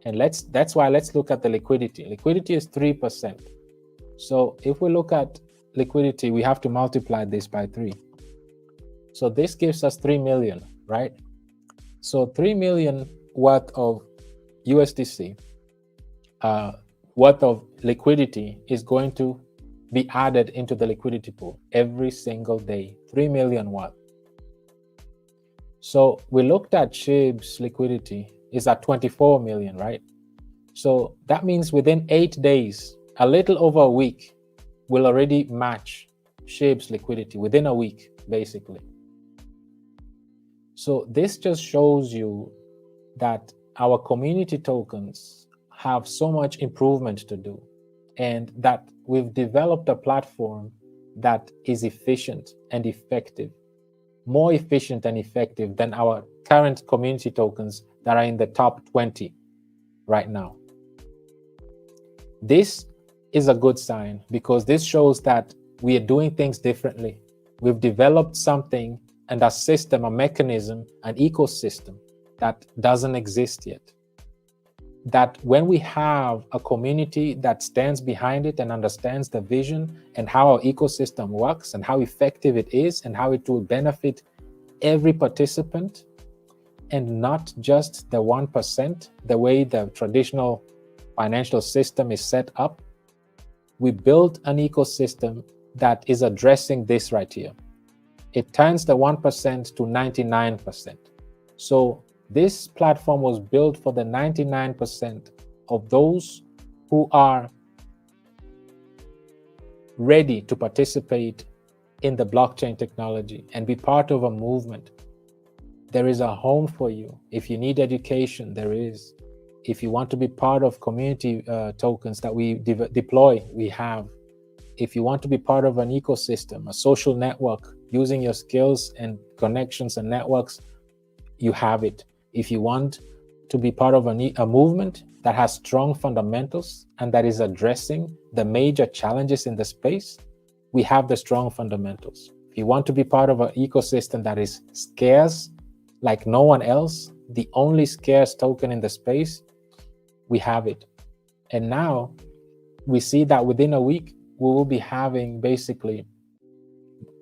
And that's why let's look at the liquidity. Liquidity is 3%. So if we look at liquidity, we have to multiply this by 3. So this gives us 3 million, right? So 3 million worth of USDC, worth of liquidity is going to be added into the liquidity pool every single day, 3 million worth. So we looked at SHIB's liquidity is at 24 million, right? So that means within 8 days, a little over a week, will already match SHIB's liquidity within a week, basically. So this just shows you that our community tokens have so much improvement to do, and that we've developed a platform that is efficient and effective, more efficient and effective than our current community tokens that are in the top 20 right now. This is a good sign because this shows that we are doing things differently. We've developed something and a system, a mechanism, an ecosystem that doesn't exist yet. That when we have a community that stands behind it and understands the vision and how our ecosystem works and how effective it is and how it will benefit every participant and not just the 1%, the way the traditional financial system is set up, we built an ecosystem that is addressing this right here. It turns the 1% to 99%. So this platform was built for the 99% of those who are ready to participate in the blockchain technology and be part of a movement. There is a home for you. If you need education, there is. If you want to be part of community tokens that we deploy, we have. If you want to be part of an ecosystem, a social network, using your skills and connections and networks, you have it. If you want to be part of a movement, that has strong fundamentals and that is addressing the major challenges in the space, we have the strong fundamentals. If you want to be part of an ecosystem that is scarce like no one else, the only scarce token in the space, we have it. And now we see that within a week, we will be having basically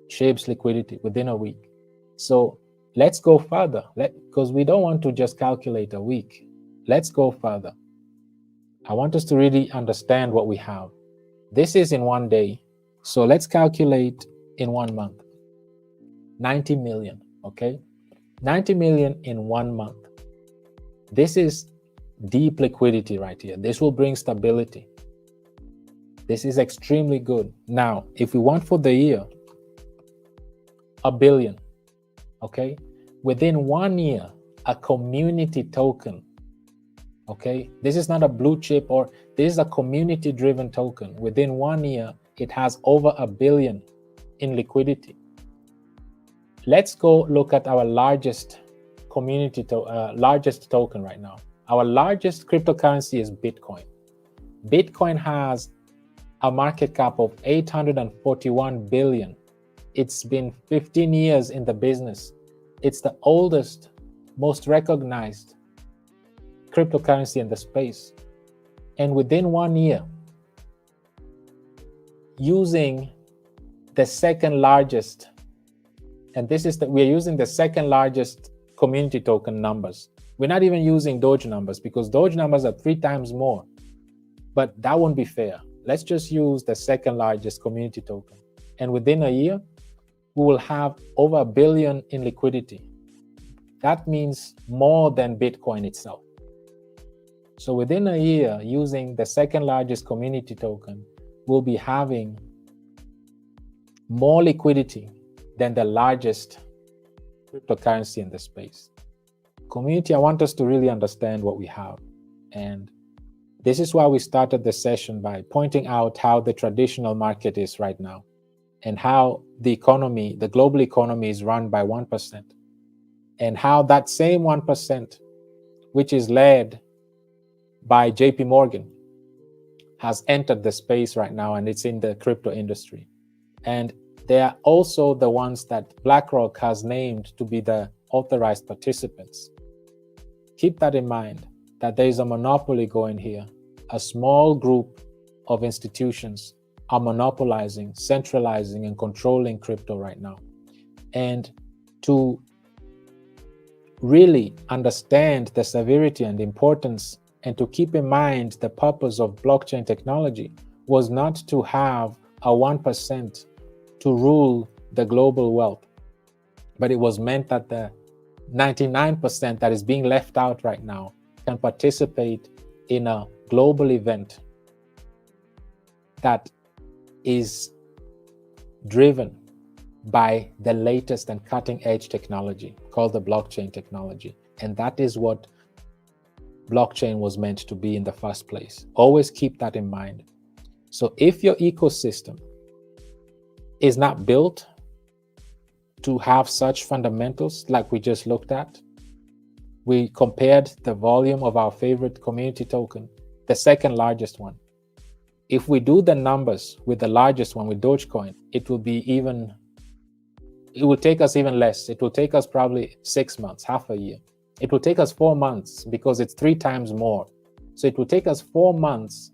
Shape's liquidity within a week. So let's go further, because we don't want to just calculate a week. Let's go further. I want us to really understand what we have. This is in one day. So let's calculate in 1 month. 90 million, okay? 90 million in 1 month. This is deep liquidity right here. This will bring stability. This is extremely good. Now, if we want for the year, 1 billion, okay? Within 1 year, a community token, okay? This is not a blue chip, or this is a community-driven token. Within 1 year, it has over 1 billion in liquidity. Let's go look at our largest largest token right now. Our largest cryptocurrency is Bitcoin. Bitcoin has a market cap of 841 billion. It's been 15 years in the business. It's the oldest, most recognized cryptocurrency in the space. And within 1 year, using the second largest, and this is that we're using the second largest community token numbers. We're not even using Doge numbers, because Doge numbers are 3 times more, but that won't be fair. Let's just use the second largest community token. And within a year, we will have over 1 billion in liquidity. That means more than Bitcoin itself. So within a year, using the second largest community token, we'll be having more liquidity than the largest cryptocurrency in the space. Community, I want us to really understand what we have. And this is why we started the session by pointing out how the traditional market is right now, and how the economy, the global economy, is run by 1%, and how that same 1%, which is led by JP Morgan, has entered the space right now, and it's in the crypto industry. And they are also the ones that BlackRock has named to be the authorized participants. Keep that in mind, that there is a monopoly going here. A small group of institutions are monopolizing, centralizing, and controlling crypto right now. And to really understand the severity and importance, and to keep in mind the purpose of blockchain technology was not to have a 1% to rule the global wealth, but it was meant that the 99% that is being left out right now can participate in a global event that is driven by the latest and cutting edge technology called the blockchain technology. And that is what blockchain was meant to be in the first place. Always keep that in mind. So if your ecosystem is not built to have such fundamentals like we just looked at, we compared the volume of our favorite community token, the second largest one. If we do the numbers with the largest one, with Dogecoin, it will take us even less. It will take us probably 6 months, half a year. It will take us 4 months, because it's 3 times more. So it will take us 4 months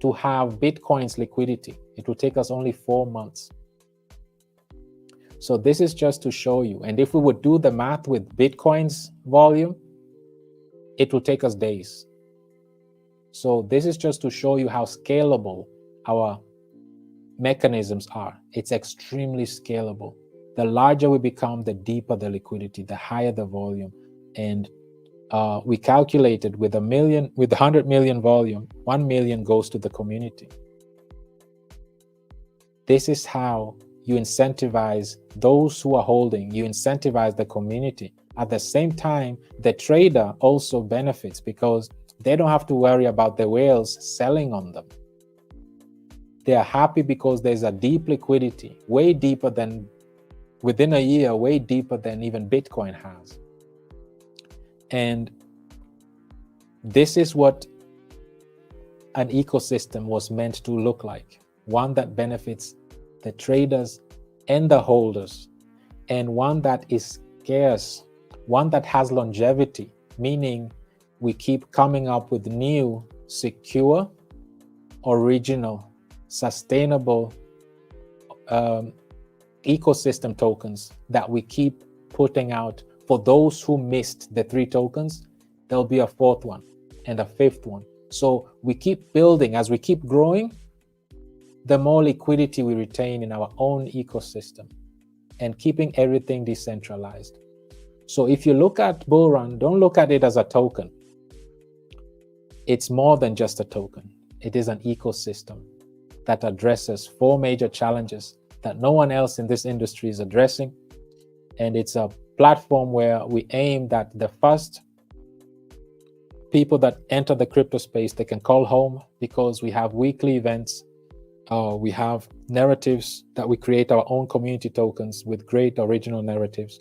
to have Bitcoin's liquidity. It will take us only 4 months. So this is just to show you. And if we would do the math with Bitcoin's volume, it will take us days. So this is just to show you how scalable our mechanisms are. It's extremely scalable. The larger we become, the deeper the liquidity, the higher the volume. And we calculated with 100 million volume, 1 million goes to the community. This is how you incentivize those who are holding, you incentivize the community. At the same time, the trader also benefits, because they don't have to worry about the whales selling on them. They are happy because there's a deep liquidity, way deeper than, within a year, way deeper than even Bitcoin has. And this is what an ecosystem was meant to look like, one that benefits the traders and the holders, and one that is scarce, one that has longevity, meaning we keep coming up with new, secure, original, sustainable ecosystem tokens that we keep putting out. For those who missed the 3 tokens, there'll be a 4th one and a 5th one. So we keep building. As we keep growing, the more liquidity we retain in our own ecosystem and keeping everything decentralized. So if you look at Bullrun, don't look at it as a token. It's more than just a token. It is an ecosystem that addresses 4 major challenges that no one else in this industry is addressing. And it's a platform where we aim that the first people that enter the crypto space, they can call home, because we have weekly events. We have narratives that we create, our own community tokens with great original narratives.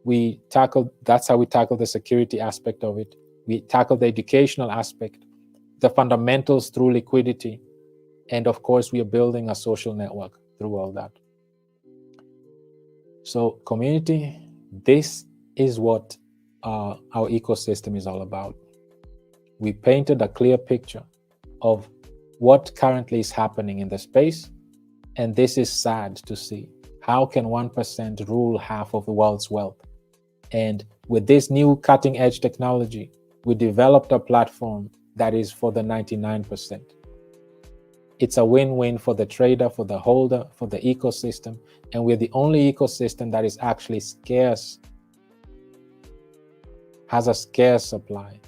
That's how we tackle the security aspect of it. We tackle the educational aspect, the fundamentals through liquidity. And of course, we are building a social network through all that. So community, this is what our ecosystem is all about. We painted a clear picture of what currently is happening in the space, and this is sad to see. How can 1% rule half of the world's wealth? And with this new cutting edge technology, we developed a platform that is for the 99%. It's a win-win for the trader, for the holder, for the ecosystem, and we're the only ecosystem that is actually scarce, has a scarce supply.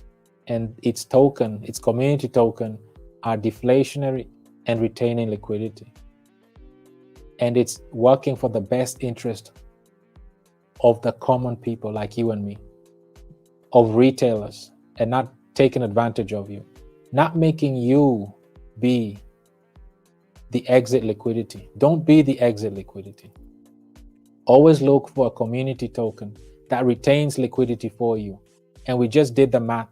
And its token, its community token, are deflationary and retaining liquidity. And it's working for the best interest of the common people like you and me, of retailers, and not taking advantage of you, not making you be the exit liquidity. Don't be the exit liquidity. Always look for a community token that retains liquidity for you. And we just did the math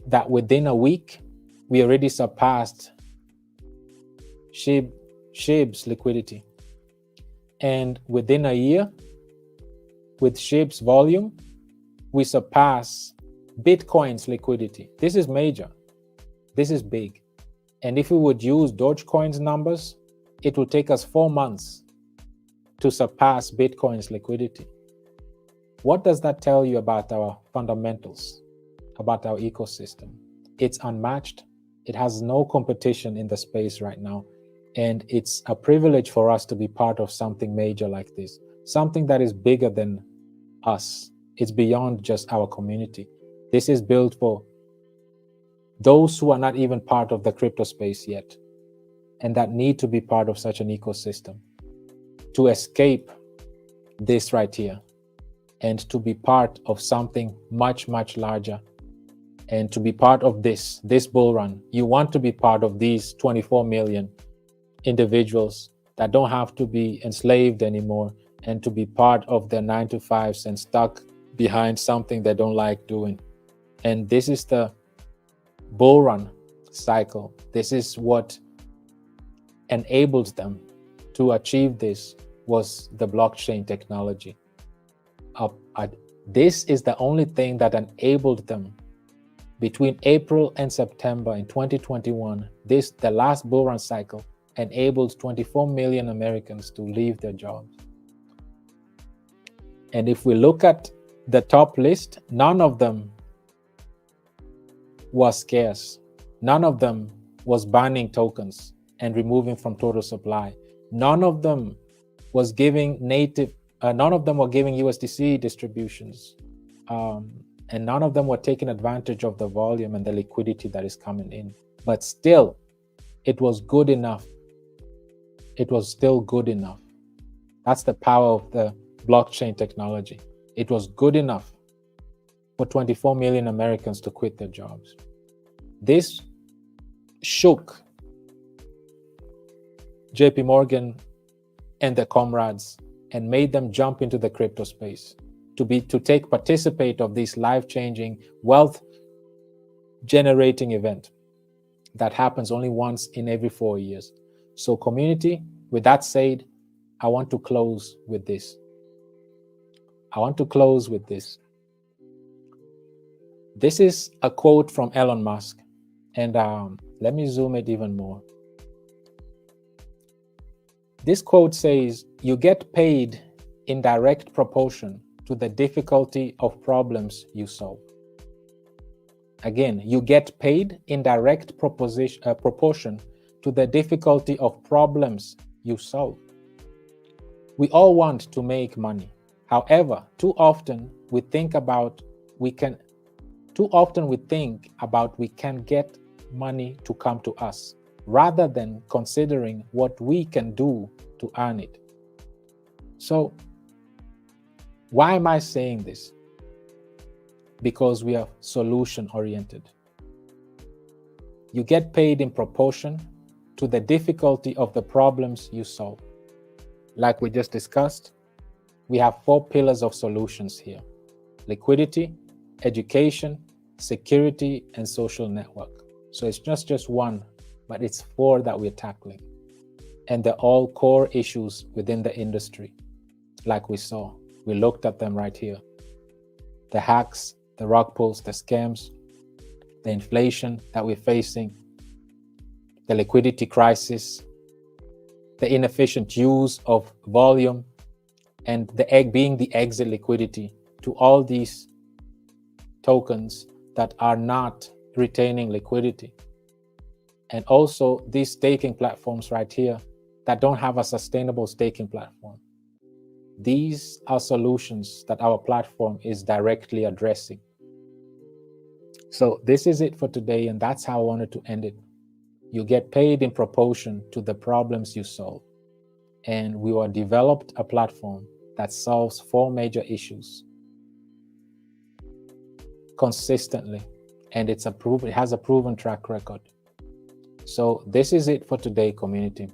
that within a week, we already surpassed SHIB's liquidity. And within a year, with SHIB's volume, we surpass Bitcoin's liquidity. This is major. This is big. And if we would use Dogecoin's numbers, it will take us 4 months to surpass Bitcoin's liquidity. What does that tell you about our fundamentals, about our ecosystem? It's unmatched. It has no competition in the space right now. And it's a privilege for us to be part of something major like this, something that is bigger than us. It's beyond just our community. This is built for those who are not even part of the crypto space yet, and that need to be part of such an ecosystem to escape this right here and to be part of something much, much larger, and to be part of this bull run. You want to be part of these 24 million individuals that don't have to be enslaved anymore, and to be part of their 9-to-5s and stuck behind something they don't like doing. And this is the bull run cycle. This is what enabled them to achieve this, was the blockchain technology. This is the only thing that enabled them between April and September in 2021. The last bull run cycle enabled 24 million Americans to leave their jobs. And if we look at the top list, none of them was scarce. None of them was banning tokens and removing from total supply. None of them was giving none of them were giving USDC distributions. And none of them were taking advantage of the volume and the liquidity that is coming in. But still, it was good enough. It was still good enough. That's the power of the blockchain technology. It was good enough for 24 million Americans to quit their jobs. This shook JP Morgan and their comrades and made them jump into the crypto space to participate of this life-changing, wealth-generating event. that happens only once in every 4 years. So community, with that said, I want to close with this. This is a quote from Elon Musk, and let me zoom it even more. This quote says, "You get paid in direct proportion to the difficulty of problems you solve." Again, you get paid in direct proportion to the difficulty of problems you solve. We all want to make money. However, too often we think about we can get money to come to us, rather than considering what we can do to earn it. So, why am I saying this? Because we are solution oriented. You get paid in proportion to the difficulty of the problems you solve. Like we just discussed, we have 4 pillars of solutions here: liquidity, education, security, and social network. So it's not just one, but it's 4 that we're tackling. And they're all core issues within the industry. Like we saw, we looked at them right here. The hacks, the rug pulls, the scams, the inflation that we're facing, the liquidity crisis, the inefficient use of volume, and the egg being the exit liquidity to all these tokens that are not retaining liquidity. And also these staking platforms right here that don't have a sustainable staking platform. These are solutions that our platform is directly addressing. So this is it for today, and that's how I wanted to end it. You get paid in proportion to the problems you solve. And we have developed a platform that solves 4 major issues consistently, and it has a proven track record. So this is it for today, community.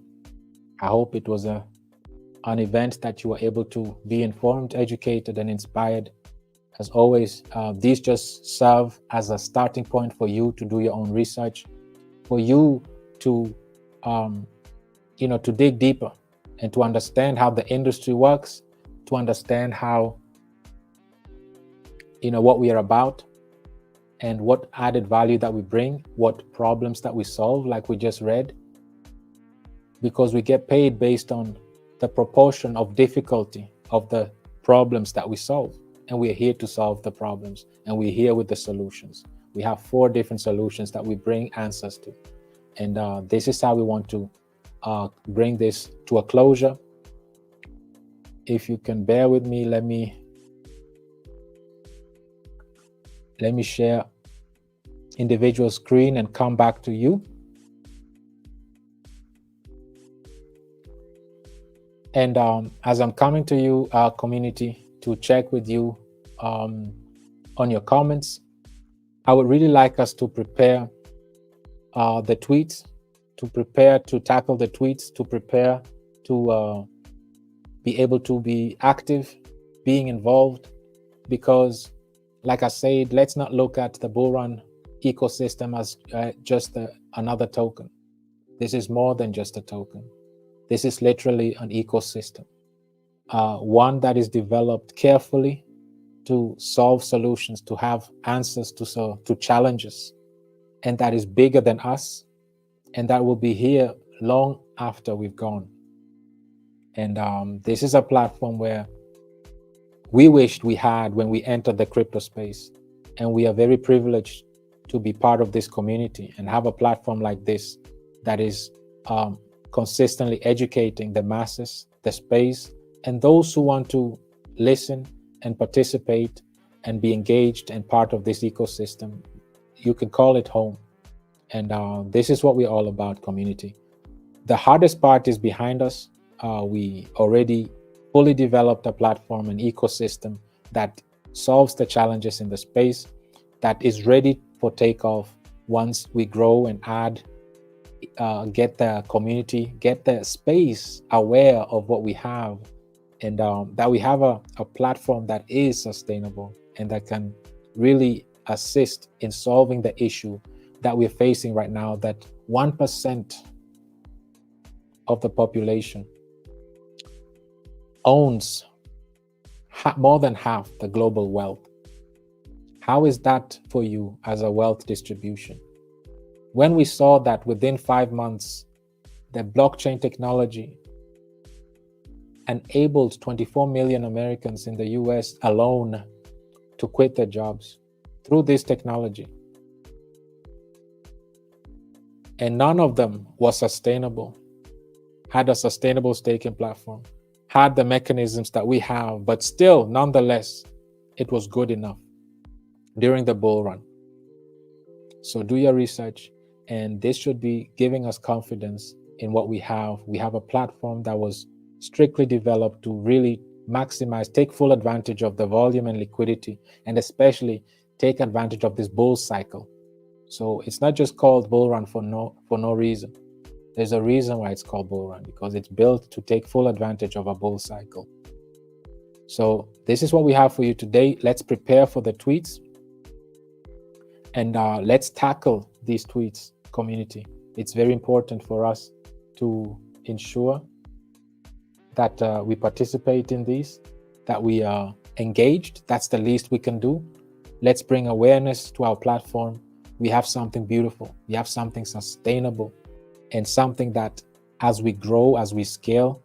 I hope it was an event that you were able to be informed, educated, and inspired. As always, these just serve as a starting point for you to do your own research, for you to to dig deeper and to understand how the industry works, to understand how what we are about and what added value that we bring, what problems that we solve, like we just read, because we get paid based on the proportion of difficulty of the problems that we solve. And we're here to solve the problems, and we're here with the solutions. We have 4 different solutions that we bring answers to. And this is how we want to bring this to a closure. If you can bear with me, let me share individual screen and come back to you. And as I'm coming to you, community, to check with you on your comments, I would really like us to prepare the tweets, to prepare to tackle the tweets, to prepare to be able to be active, being involved, because like I said, let's not look at the Bullrun ecosystem as just another token. This is more than just a token. This is literally an ecosystem, one that is developed carefully to solve solutions, to have answers to challenges, and that is bigger than us, and that will be here long after we've gone. And this is a platform where we wished we had when we entered the crypto space, and we are very privileged to be part of this community and have a platform like this that is consistently educating the masses, the space, and those who want to listen and participate and be engaged and part of this ecosystem. You can call it home. And this is what we're all about, community. The hardest part is behind us. We already fully developed a platform, an ecosystem that solves the challenges in the space, that is ready for takeoff once we grow and add, get the community, get the space aware of what we have, and that we have a platform that is sustainable and that can really assist in solving the issue that we're facing right now, that 1% of the population owns more than half the global wealth. How is that for you as a wealth distribution? When we saw that within 5 months, the blockchain technology enabled 24 million Americans in the US alone to quit their jobs through this technology, and none of them was sustainable, had a sustainable staking platform, had the mechanisms that we have, but still, nonetheless, it was good enough during the bull run. So do your research, and this should be giving us confidence in what we have. We have a platform that was strictly developed to really maximize, take full advantage of the volume and liquidity, and especially take advantage of this bull cycle. So it's not just called bull run for no reason. There's a reason why it's called bull run, because it's built to take full advantage of a bull cycle. So this is what we have for you today. Let's prepare for the tweets, and let's tackle these tweets, community. It's very important for us to ensure that we participate in these, that we are engaged. That's the least we can do. Let's bring awareness to our platform. We have something beautiful. We have something sustainable, and something that as we grow, as we scale,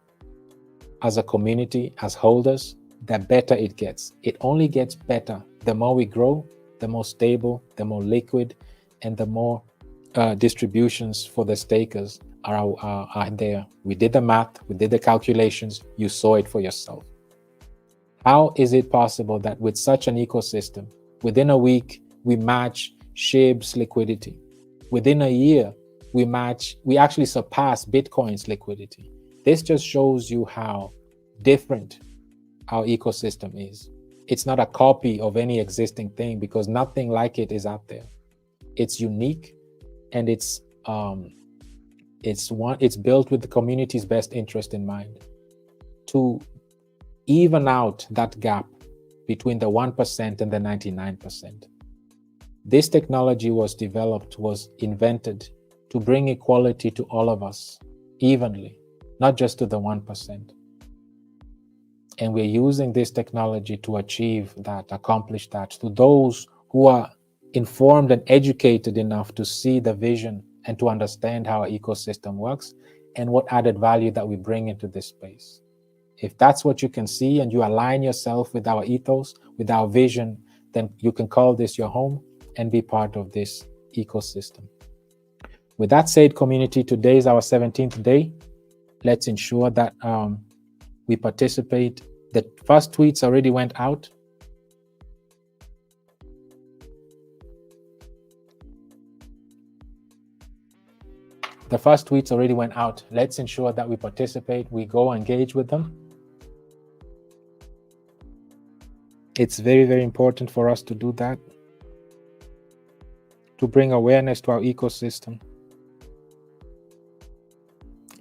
as a community, as holders, the better it gets. It only gets better. The more we grow, the more stable, the more liquid, and the more distributions for the stakers are there. We did the math, we did the calculations, you saw it for yourself. How is it possible that with such an ecosystem, within a week, we match SHIB's liquidity? Within a year, we actually surpass Bitcoin's liquidity. This just shows you how different our ecosystem is. It's not a copy of any existing thing, because nothing like it is out there. It's unique, and it's built with the community's best interest in mind, to even out that gap between the 1% and the 99%. This technology was invented to bring equality to all of us evenly, not just to the 1%. And we're using this technology to accomplish that, to those who are informed and educated enough to see the vision and to understand how our ecosystem works and what added value that we bring into this space. If that's what you can see, and you align yourself with our ethos, with our vision, then you can call this your home and be part of this ecosystem. With that said, community, today is our 17th day. Let's ensure that we participate. The first tweets already went out. The first tweets already went out. Let's ensure that we participate, we go engage with them. It's very, very important for us to do that, to bring awareness to our ecosystem.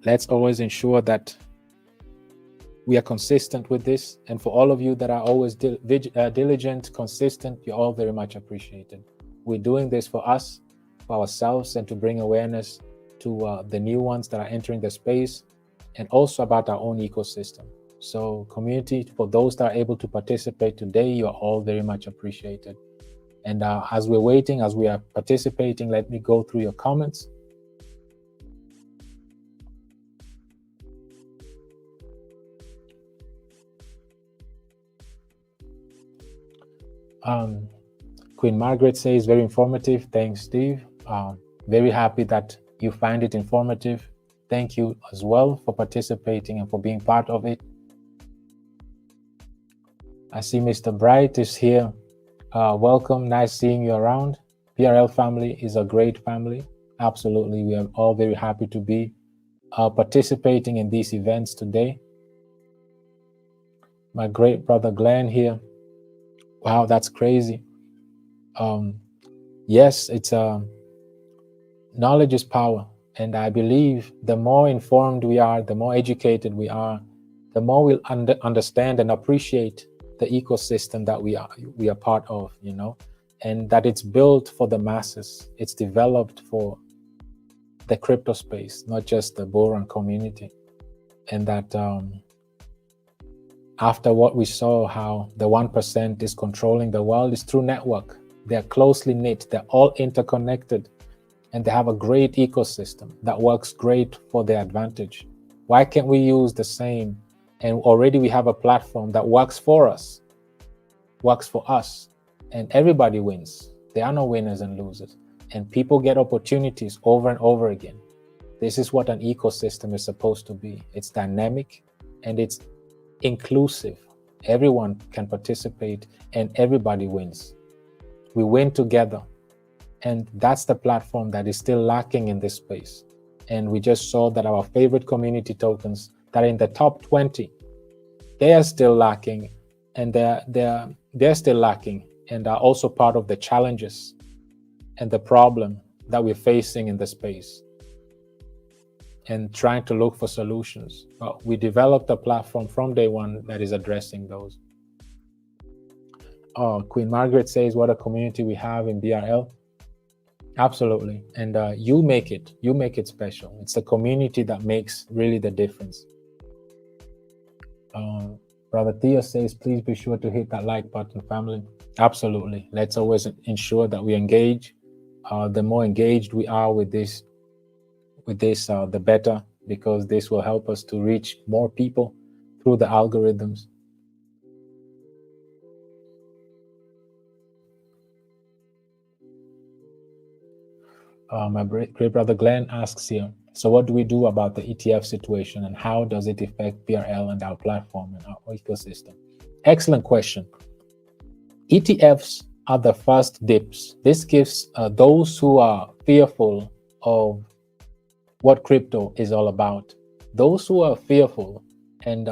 Let's always ensure that we are consistent with this. And for all of you that are always diligent, consistent, you're all very much appreciated. We're doing this for us, for ourselves, and to bring awareness to the new ones that are entering the space, and also about our own ecosystem. So community, for those that are able to participate today, you are all very much appreciated. And as we're waiting, as we are participating, let me go through your comments. Queen Margaret says, very informative. Thanks, Steve. Very happy that you find it informative. Thank you as well for participating and for being part of it. I see Mr. Bright is here. Welcome, nice seeing you around. PRL family is a great family. Absolutely, we are all very happy to be participating in these events today. My great brother Glenn here. Wow, that's crazy. Yes, it's knowledge is power. And I believe the more informed we are, the more educated we are, the more we'll understand and appreciate the ecosystem that we are part of, you know. and that it's built for the masses. It's developed for the crypto space, not just the Bullrun community. And that after what we saw, how the 1% is controlling the world, is through network. They're closely knit, they're all interconnected, and they have a great ecosystem that works great for their advantage. Why can't we use the same? And already we have a platform that works for us, and everybody wins. There are no winners and losers, and people get opportunities over and over again. This is what an ecosystem is supposed to be. It's dynamic and it's inclusive. Everyone can participate and everybody wins. We win together. And that's the platform that is still lacking in this space. And we just saw that our favorite community tokens that are in the top 20, they are still lacking, and they're still lacking, and are also part of the challenges and the problem that we're facing in the space, and trying to look for solutions. But we developed a platform from day one that is addressing those. Queen Margaret says, what a community we have in BRL. Absolutely. And you make it special. It's the community that makes really the difference. Brother Theo says, please be sure to hit that like button, family. Absolutely. Let's always ensure that we engage. The more engaged we are with this, the better, because this will help us to reach more people through the algorithms. My great brother Glenn asks here, so what do we do about the ETF situation, and how does it affect BRL and our platform and our ecosystem? Excellent question. ETFs are the first dips. This gives those who are fearful of what crypto is all about, those who are fearful and,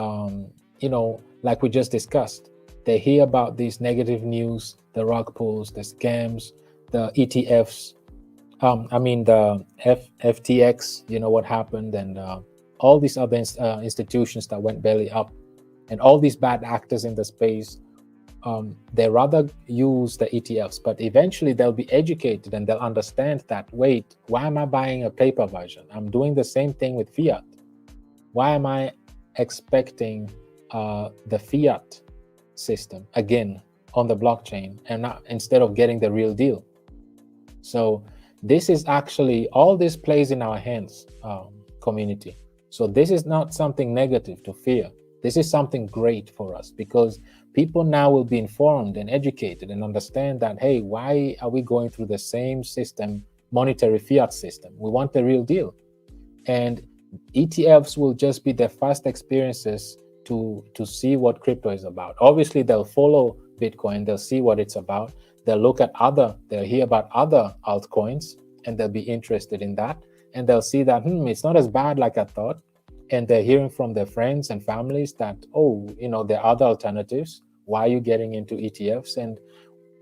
like we just discussed, they hear about these negative news, the rug pulls, the scams, the ETFs, the FTX, what happened, and all these other institutions that went belly up, and all these bad actors in the space, they rather use the ETFs, but eventually they'll be educated and they'll understand that, wait, why am I buying a paper version? I'm doing the same thing with fiat. Why am I expecting the fiat system again on the blockchain and not, instead of getting the real deal? So this is actually, all this plays in our hands, community. So this is not something negative to fear. This is something great for us, because people now will be informed and educated and understand that, hey, why are we going through the same system, monetary fiat system? We want the real deal. And ETFs will just be their first experiences to see what crypto is about. Obviously, they'll follow Bitcoin, they'll see what it's about. They'll look at they'll hear about other altcoins, and they'll be interested in that. And they'll see that, it's not as bad like I thought. And they're hearing from their friends and families that, there are other alternatives. Why are you getting into ETFs? And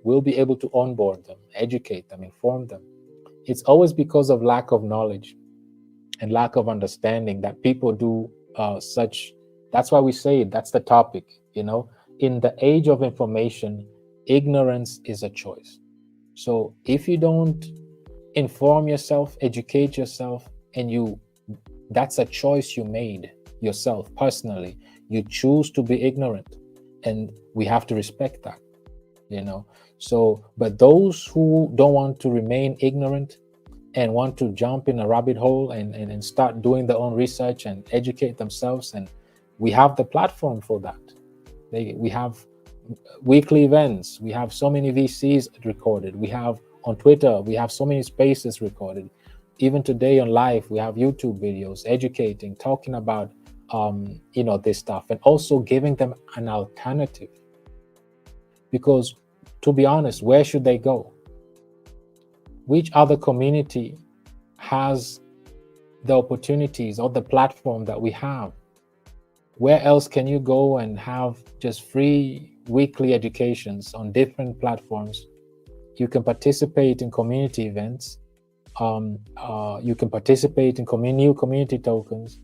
we'll be able to onboard them, educate them, inform them. It's always because of lack of knowledge and lack of understanding that people do such. That's why we say it, that's the topic. In the age of information, ignorance is a choice. So if you don't inform yourself, educate yourself, and that's a choice you made yourself personally. You choose to be ignorant, and we have to respect that, So, but those who don't want to remain ignorant and want to jump in a rabbit hole and start doing their own research and educate themselves, and we have the platform for that. We have weekly events. We have so many VCs recorded. We have on Twitter, we have so many spaces recorded. Even today on live, we have YouTube videos educating, talking about, this stuff, and also giving them an alternative. Because to be honest, where should they go? Which other community has the opportunities or the platform that we have? Where else can you go and have just free weekly educations on different platforms? You can participate in community events. You can participate in new community tokens.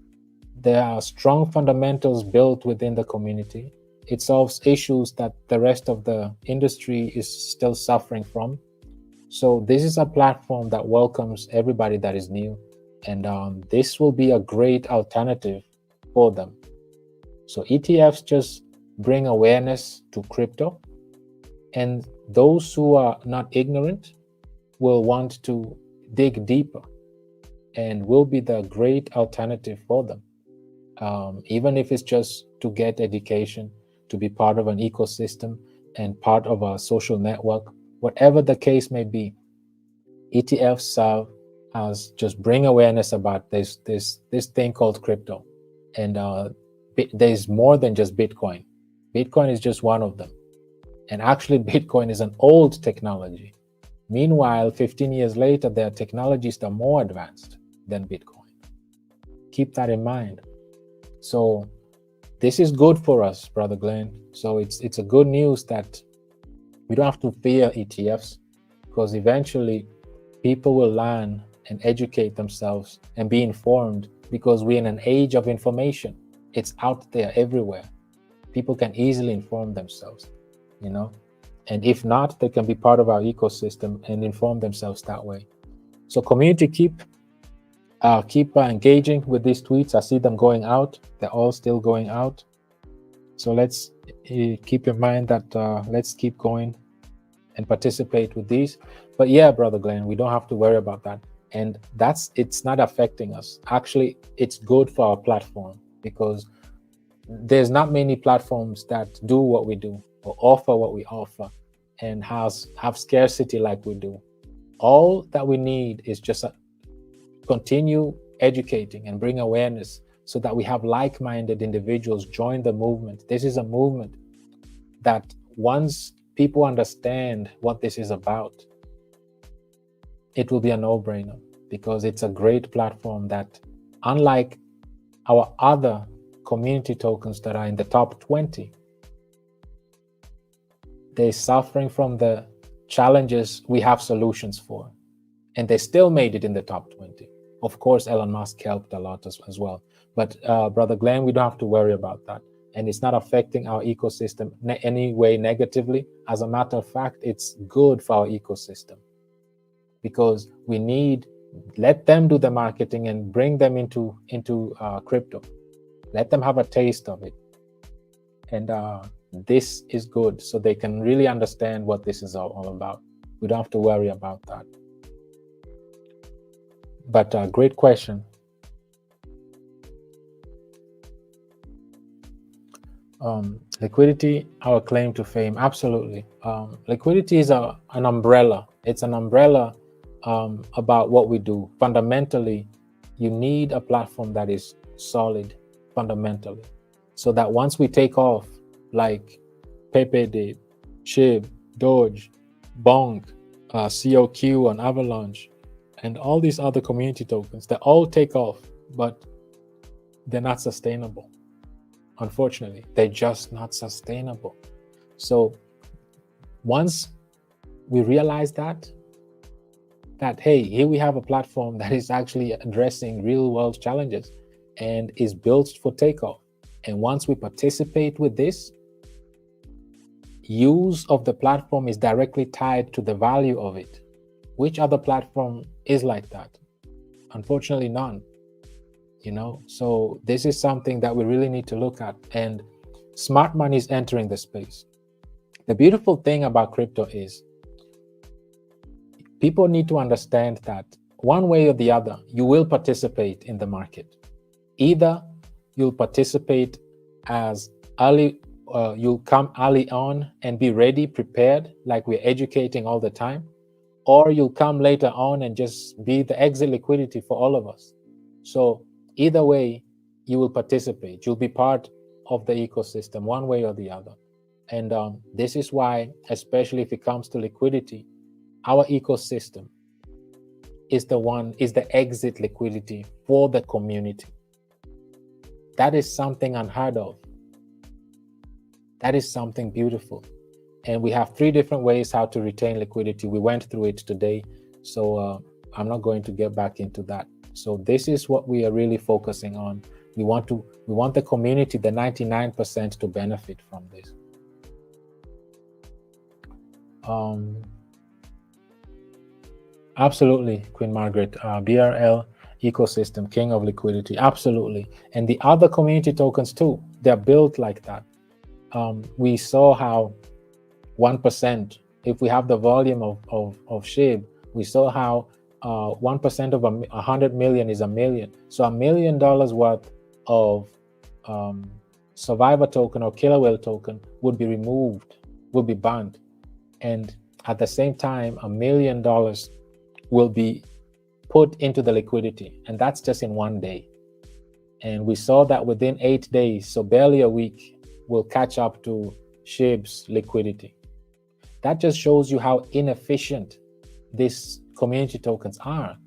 There are strong fundamentals built within the community. It solves issues that the rest of the industry is still suffering from. So this is a platform that welcomes everybody that is new, and this will be a great alternative for them. So ETFs just bring awareness to crypto, and those who are not ignorant will want to dig deeper and will be the great alternative for them. Even if it's just to get education, to be part of an ecosystem and part of a social network, whatever the case may be, ETFs serve as just bring awareness about this thing called crypto. And there's more than just Bitcoin. Bitcoin is just one of them. And actually, Bitcoin is an old technology. Meanwhile, 15 years later, there are technologies that are more advanced than Bitcoin. Keep that in mind. So this is good for us, Brother Glenn. So it's a good news that we don't have to fear ETFs, because eventually people will learn and educate themselves and be informed, because we're in an age of information. It's out there everywhere. People can easily inform themselves, you know, and if not, they can be part of our ecosystem and inform themselves that way. So community, keep engaging with these tweets. I see them going out. They're all still going out. So let's keep in mind that let's keep going and participate with these. But yeah, Brother Glenn, we don't have to worry about that. And it's not affecting us. Actually, it's good for our platform, because there's not many platforms that do what we do or offer what we offer and have scarcity like we do. All that we need is just continue educating and bring awareness, so that we have like-minded individuals join the movement. This is a movement that once people understand what this is about, it will be a no-brainer, because it's a great platform that, unlike our other community tokens that are in the top 20, they're suffering from the challenges we have solutions for, and they still made it in the top 20. Of course, Elon Musk helped a lot as well. But Brother Glenn, we don't have to worry about that. And it's not affecting our ecosystem any way negatively. As a matter of fact, it's good for our ecosystem, because let them do the marketing and bring them into crypto. Let them have a taste of it. And this is good, so they can really understand what this is all about. We don't have to worry about that. But great question. Liquidity, our claim to fame. Absolutely. Liquidity is an umbrella. It's an umbrella about what we do. Fundamentally, you need a platform that is solid fundamentally, so that once we take off, like Pepe did, SHIB, Doge, Bonk, COQ on Avalanche, and all these other community tokens, they all take off, but they're not sustainable. Unfortunately, they're just not sustainable. So once we realize that hey, here we have a platform that is actually addressing real world challenges and is built for takeoff. And once we participate with this, use of the platform is directly tied to the value of it. Which other platform is like that? Unfortunately, none. So this is something that we really need to look at, and smart money is entering the space. The beautiful thing about crypto is people need to understand that one way or the other, you will participate in the market. Either you'll participate as early, you'll come early on and be ready, prepared, like we're educating all the time, or you'll come later on and just be the exit liquidity for all of us. So either way, you will participate. You'll be part of the ecosystem one way or the other. And this is why, especially if it comes to liquidity, our ecosystem is the exit liquidity for the community. That is something unheard of. That is something beautiful. And we have 3 different ways how to retain liquidity. We went through it today, so I'm not going to get back into that. So this is what we are really focusing on. We want the community, the 99%, to benefit from this. Absolutely, Queen Margaret. BRL ecosystem, king of liquidity. Absolutely. And the other community tokens too, they're built like that. We saw how 1%, if we have the volume of SHIB, we saw how 1% of 100 million is $1 million. So $1 million worth of survivor token or killer whale token would be removed, would be banned. And at the same time, $1 million will be put into the liquidity. And that's just in one day. And we saw that within 8 days, so barely a week, will catch up to SHIB's liquidity. That just shows you how inefficient these community tokens are.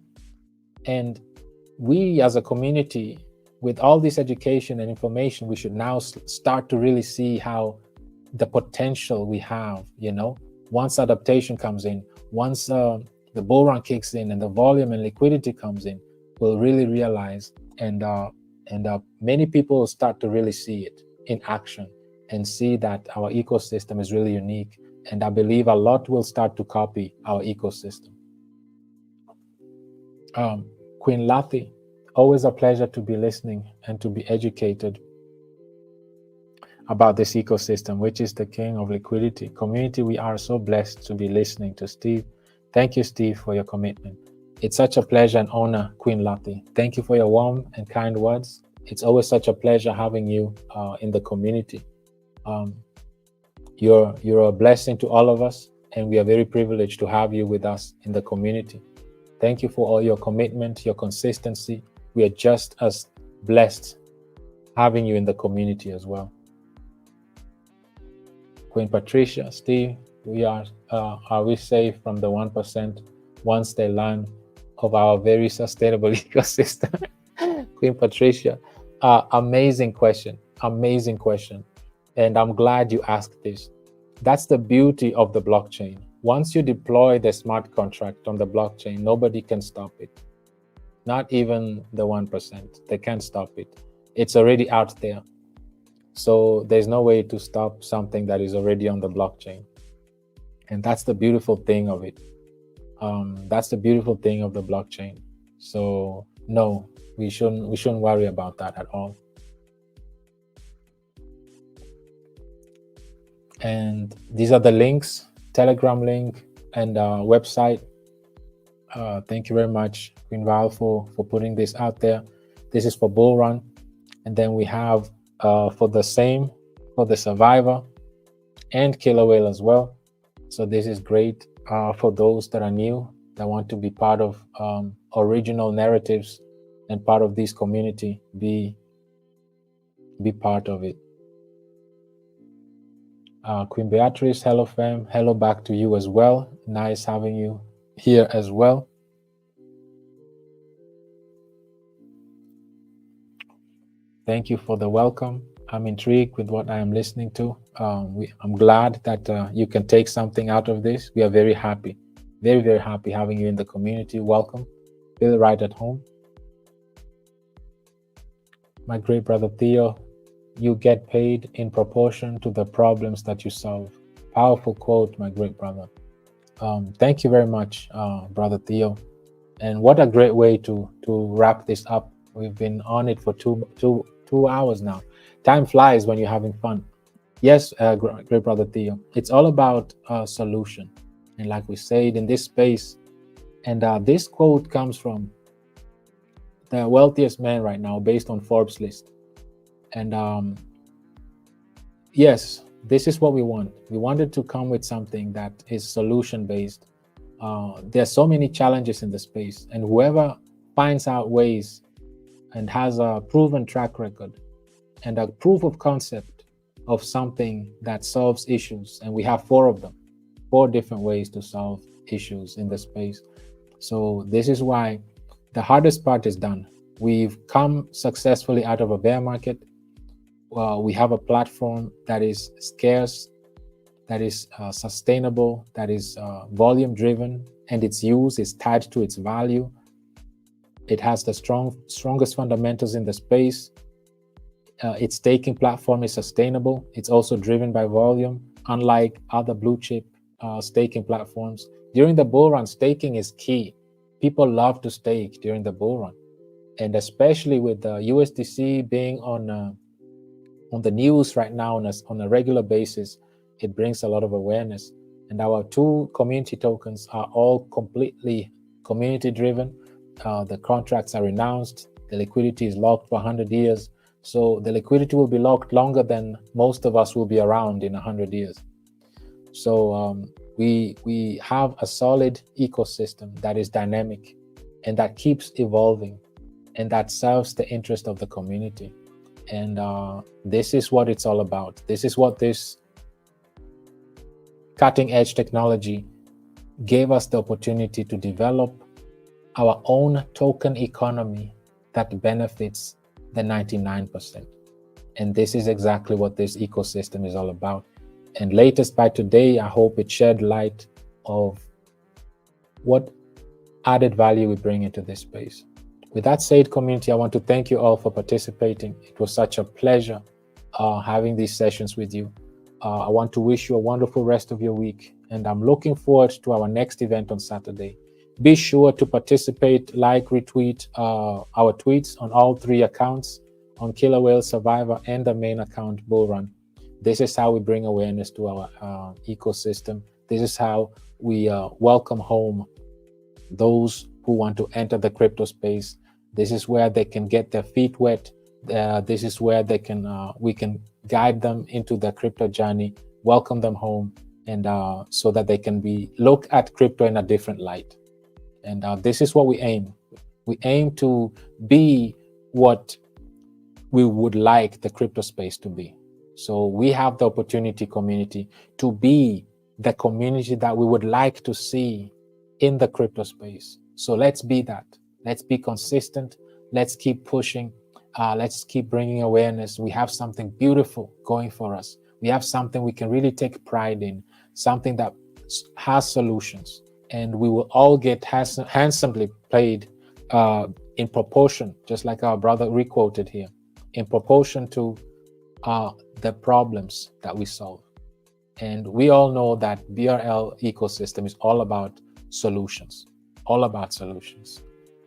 And we as a community, with all this education and information, we should now start to really see how the potential we have, once adaptation comes in, once the Bullrun kicks in and the volume and liquidity comes in, we'll really realize, and many people will start to really see it in action and see that our ecosystem is really unique. And I believe a lot will start to copy our ecosystem. Queen Lathi, always a pleasure to be listening and to be educated about this ecosystem, which is the king of liquidity. Community, we are so blessed to be listening to Steve. Thank you, Steve, for your commitment. It's such a pleasure and honor, Queen Lathi. Thank you for your warm and kind words. It's always such a pleasure having you in the community. You're a blessing to all of us, and we are very privileged to have you with us in the community. Thank you for all your commitment, your consistency. We are just as blessed having you in the community as well. Queen Patricia, Steve, are we safe from the 1% once they learn of our very sustainable ecosystem? Queen Patricia, amazing question. And I'm glad you asked this. That's the beauty of the blockchain. Once you deploy the smart contract on the blockchain, nobody can stop it. Not even the 1%. They can't stop it. It's already out there. So there's no way to stop something that is already on the blockchain. And that's the beautiful thing of it. That's the beautiful thing of the blockchain. So no, we shouldn't worry about that at all. And these are the links, Telegram link and website. Thank you very much, Queen Val, for putting this out there. This is for Bullrun. And then we have for the survivor and killer whale as well. So this is great for those that are new, that want to be part of original narratives and part of this community, be part of it. Queen Beatrice, hello fam, hello back to you as well. Nice having you here as well. Thank you for the welcome. I'm intrigued with what I am listening to. I'm glad that you can take something out of this. We are very happy, very, very happy having you in the community. Welcome. Feel right at home. My great brother Theo, you get paid in proportion to the problems that you solve. Powerful quote, my great brother. Thank you very much, brother Theo. And what a great way to wrap this up. We've been on it for two hours now. Time flies when you're having fun. Yes, great brother Theo. It's all about solution. And like we said in this space, and this quote comes from the wealthiest man right now based on Forbes list. And yes, this is what we want. We wanted to come with something that is solution-based. There are so many challenges in the space, and whoever finds out ways and has a proven track record and a proof of concept of something that solves issues, and we have 4 of them, 4 different ways to solve issues in the space. So this is why the hardest part is done. We've come successfully out of a bear market. We have a platform that is scarce, that is sustainable, that is volume driven, and its use is tied to its value. It has the strongest fundamentals in the space. Its staking platform is sustainable. It's also driven by volume, unlike other blue chip staking platforms. During the bull run, staking is key. People love to stake during the bull run, and especially with the USDC being on the news right now on a regular basis, it brings a lot of awareness. And our two community tokens are all completely community driven. The contracts are announced. The liquidity is locked for 100 years. So the liquidity will be locked longer than most of us will be around in 100 years. So we have a solid ecosystem that is dynamic and that keeps evolving and that serves the interest of the community. And this is what it's all about. This is what this cutting edge technology gave us the opportunity to develop our own token economy that benefits the 99%. And this is exactly what this ecosystem is all about. And latest by today, I hope it shed light of what added value we bring into this space. With that said, community, I want to thank you all for participating. It was such a pleasure having these sessions with you. I want to wish you a wonderful rest of your week, and I'm looking forward to our next event on Saturday. Be sure to participate, like, retweet our tweets on all three accounts, on Killer Whale Survivor and the main account, Bullrun. This is how we bring awareness to our ecosystem. This is how we welcome home those who want to enter the crypto space. This is where they can get their feet wet. This is where they can we can guide them into the crypto journey, welcome them home, and so that they can look at crypto in a different light. And this is what we aim. We aim to be what we would like the crypto space to be. So we have the opportunity, community, to be the community that we would like to see in the crypto space. So let's be that. Let's be consistent. Let's keep pushing. Let's keep bringing awareness. We have something beautiful going for us. We have something we can really take pride in, something that has solutions. And we will all get handsomely paid in proportion, just like our brother requoted here, in proportion to the problems that we solve. And we all know that BRL ecosystem is all about solutions,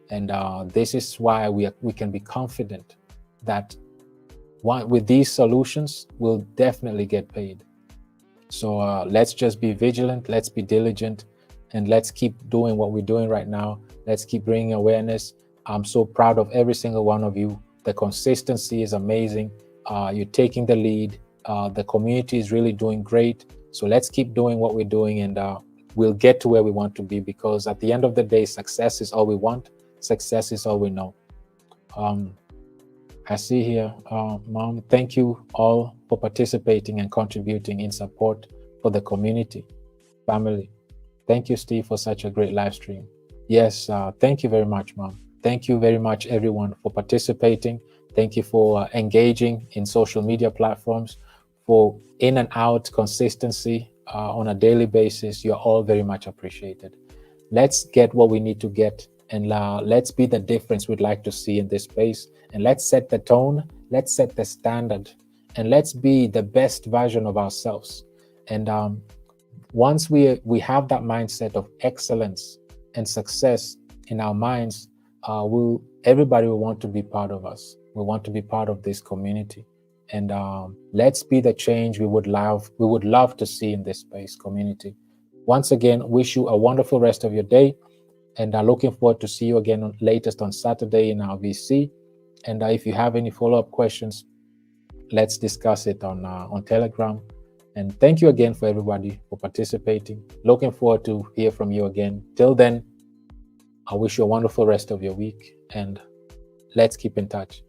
And this is why we can be confident that with these solutions, we'll definitely get paid. So let's just be vigilant, let's be diligent, and let's keep doing what we're doing right now. Let's keep bringing awareness. I'm so proud of every single one of you. The consistency is amazing. You're taking the lead. The community is really doing great. So let's keep doing what we're doing, and we'll get to where we want to be, because at the end of the day, success is all we want. Success is all we know. I see here, Mom, thank you all for participating and contributing in support for the community, family. Thank you, Steve, for such a great live stream. Yes, thank you very much, Mom. Thank you very much, everyone, for participating. Thank you for engaging in social media platforms, for in and out consistency on a daily basis. You're all very much appreciated. Let's get what we need to get, and let's be the difference we'd like to see in this space. And let's set the tone, let's set the standard, and let's be the best version of ourselves. And once we have that mindset of excellence and success in our minds, everybody will want to be part of us. We want to be part of this community. And let's be the change we would love to see in this space, community. Once again, wish you a wonderful rest of your day, and looking forward to see you again latest on Saturday in our VC. And if you have any follow-up questions, let's discuss it on Telegram. And thank you again for everybody for participating. Looking forward to hear from you again. Till then, I wish you a wonderful rest of your week, and let's keep in touch.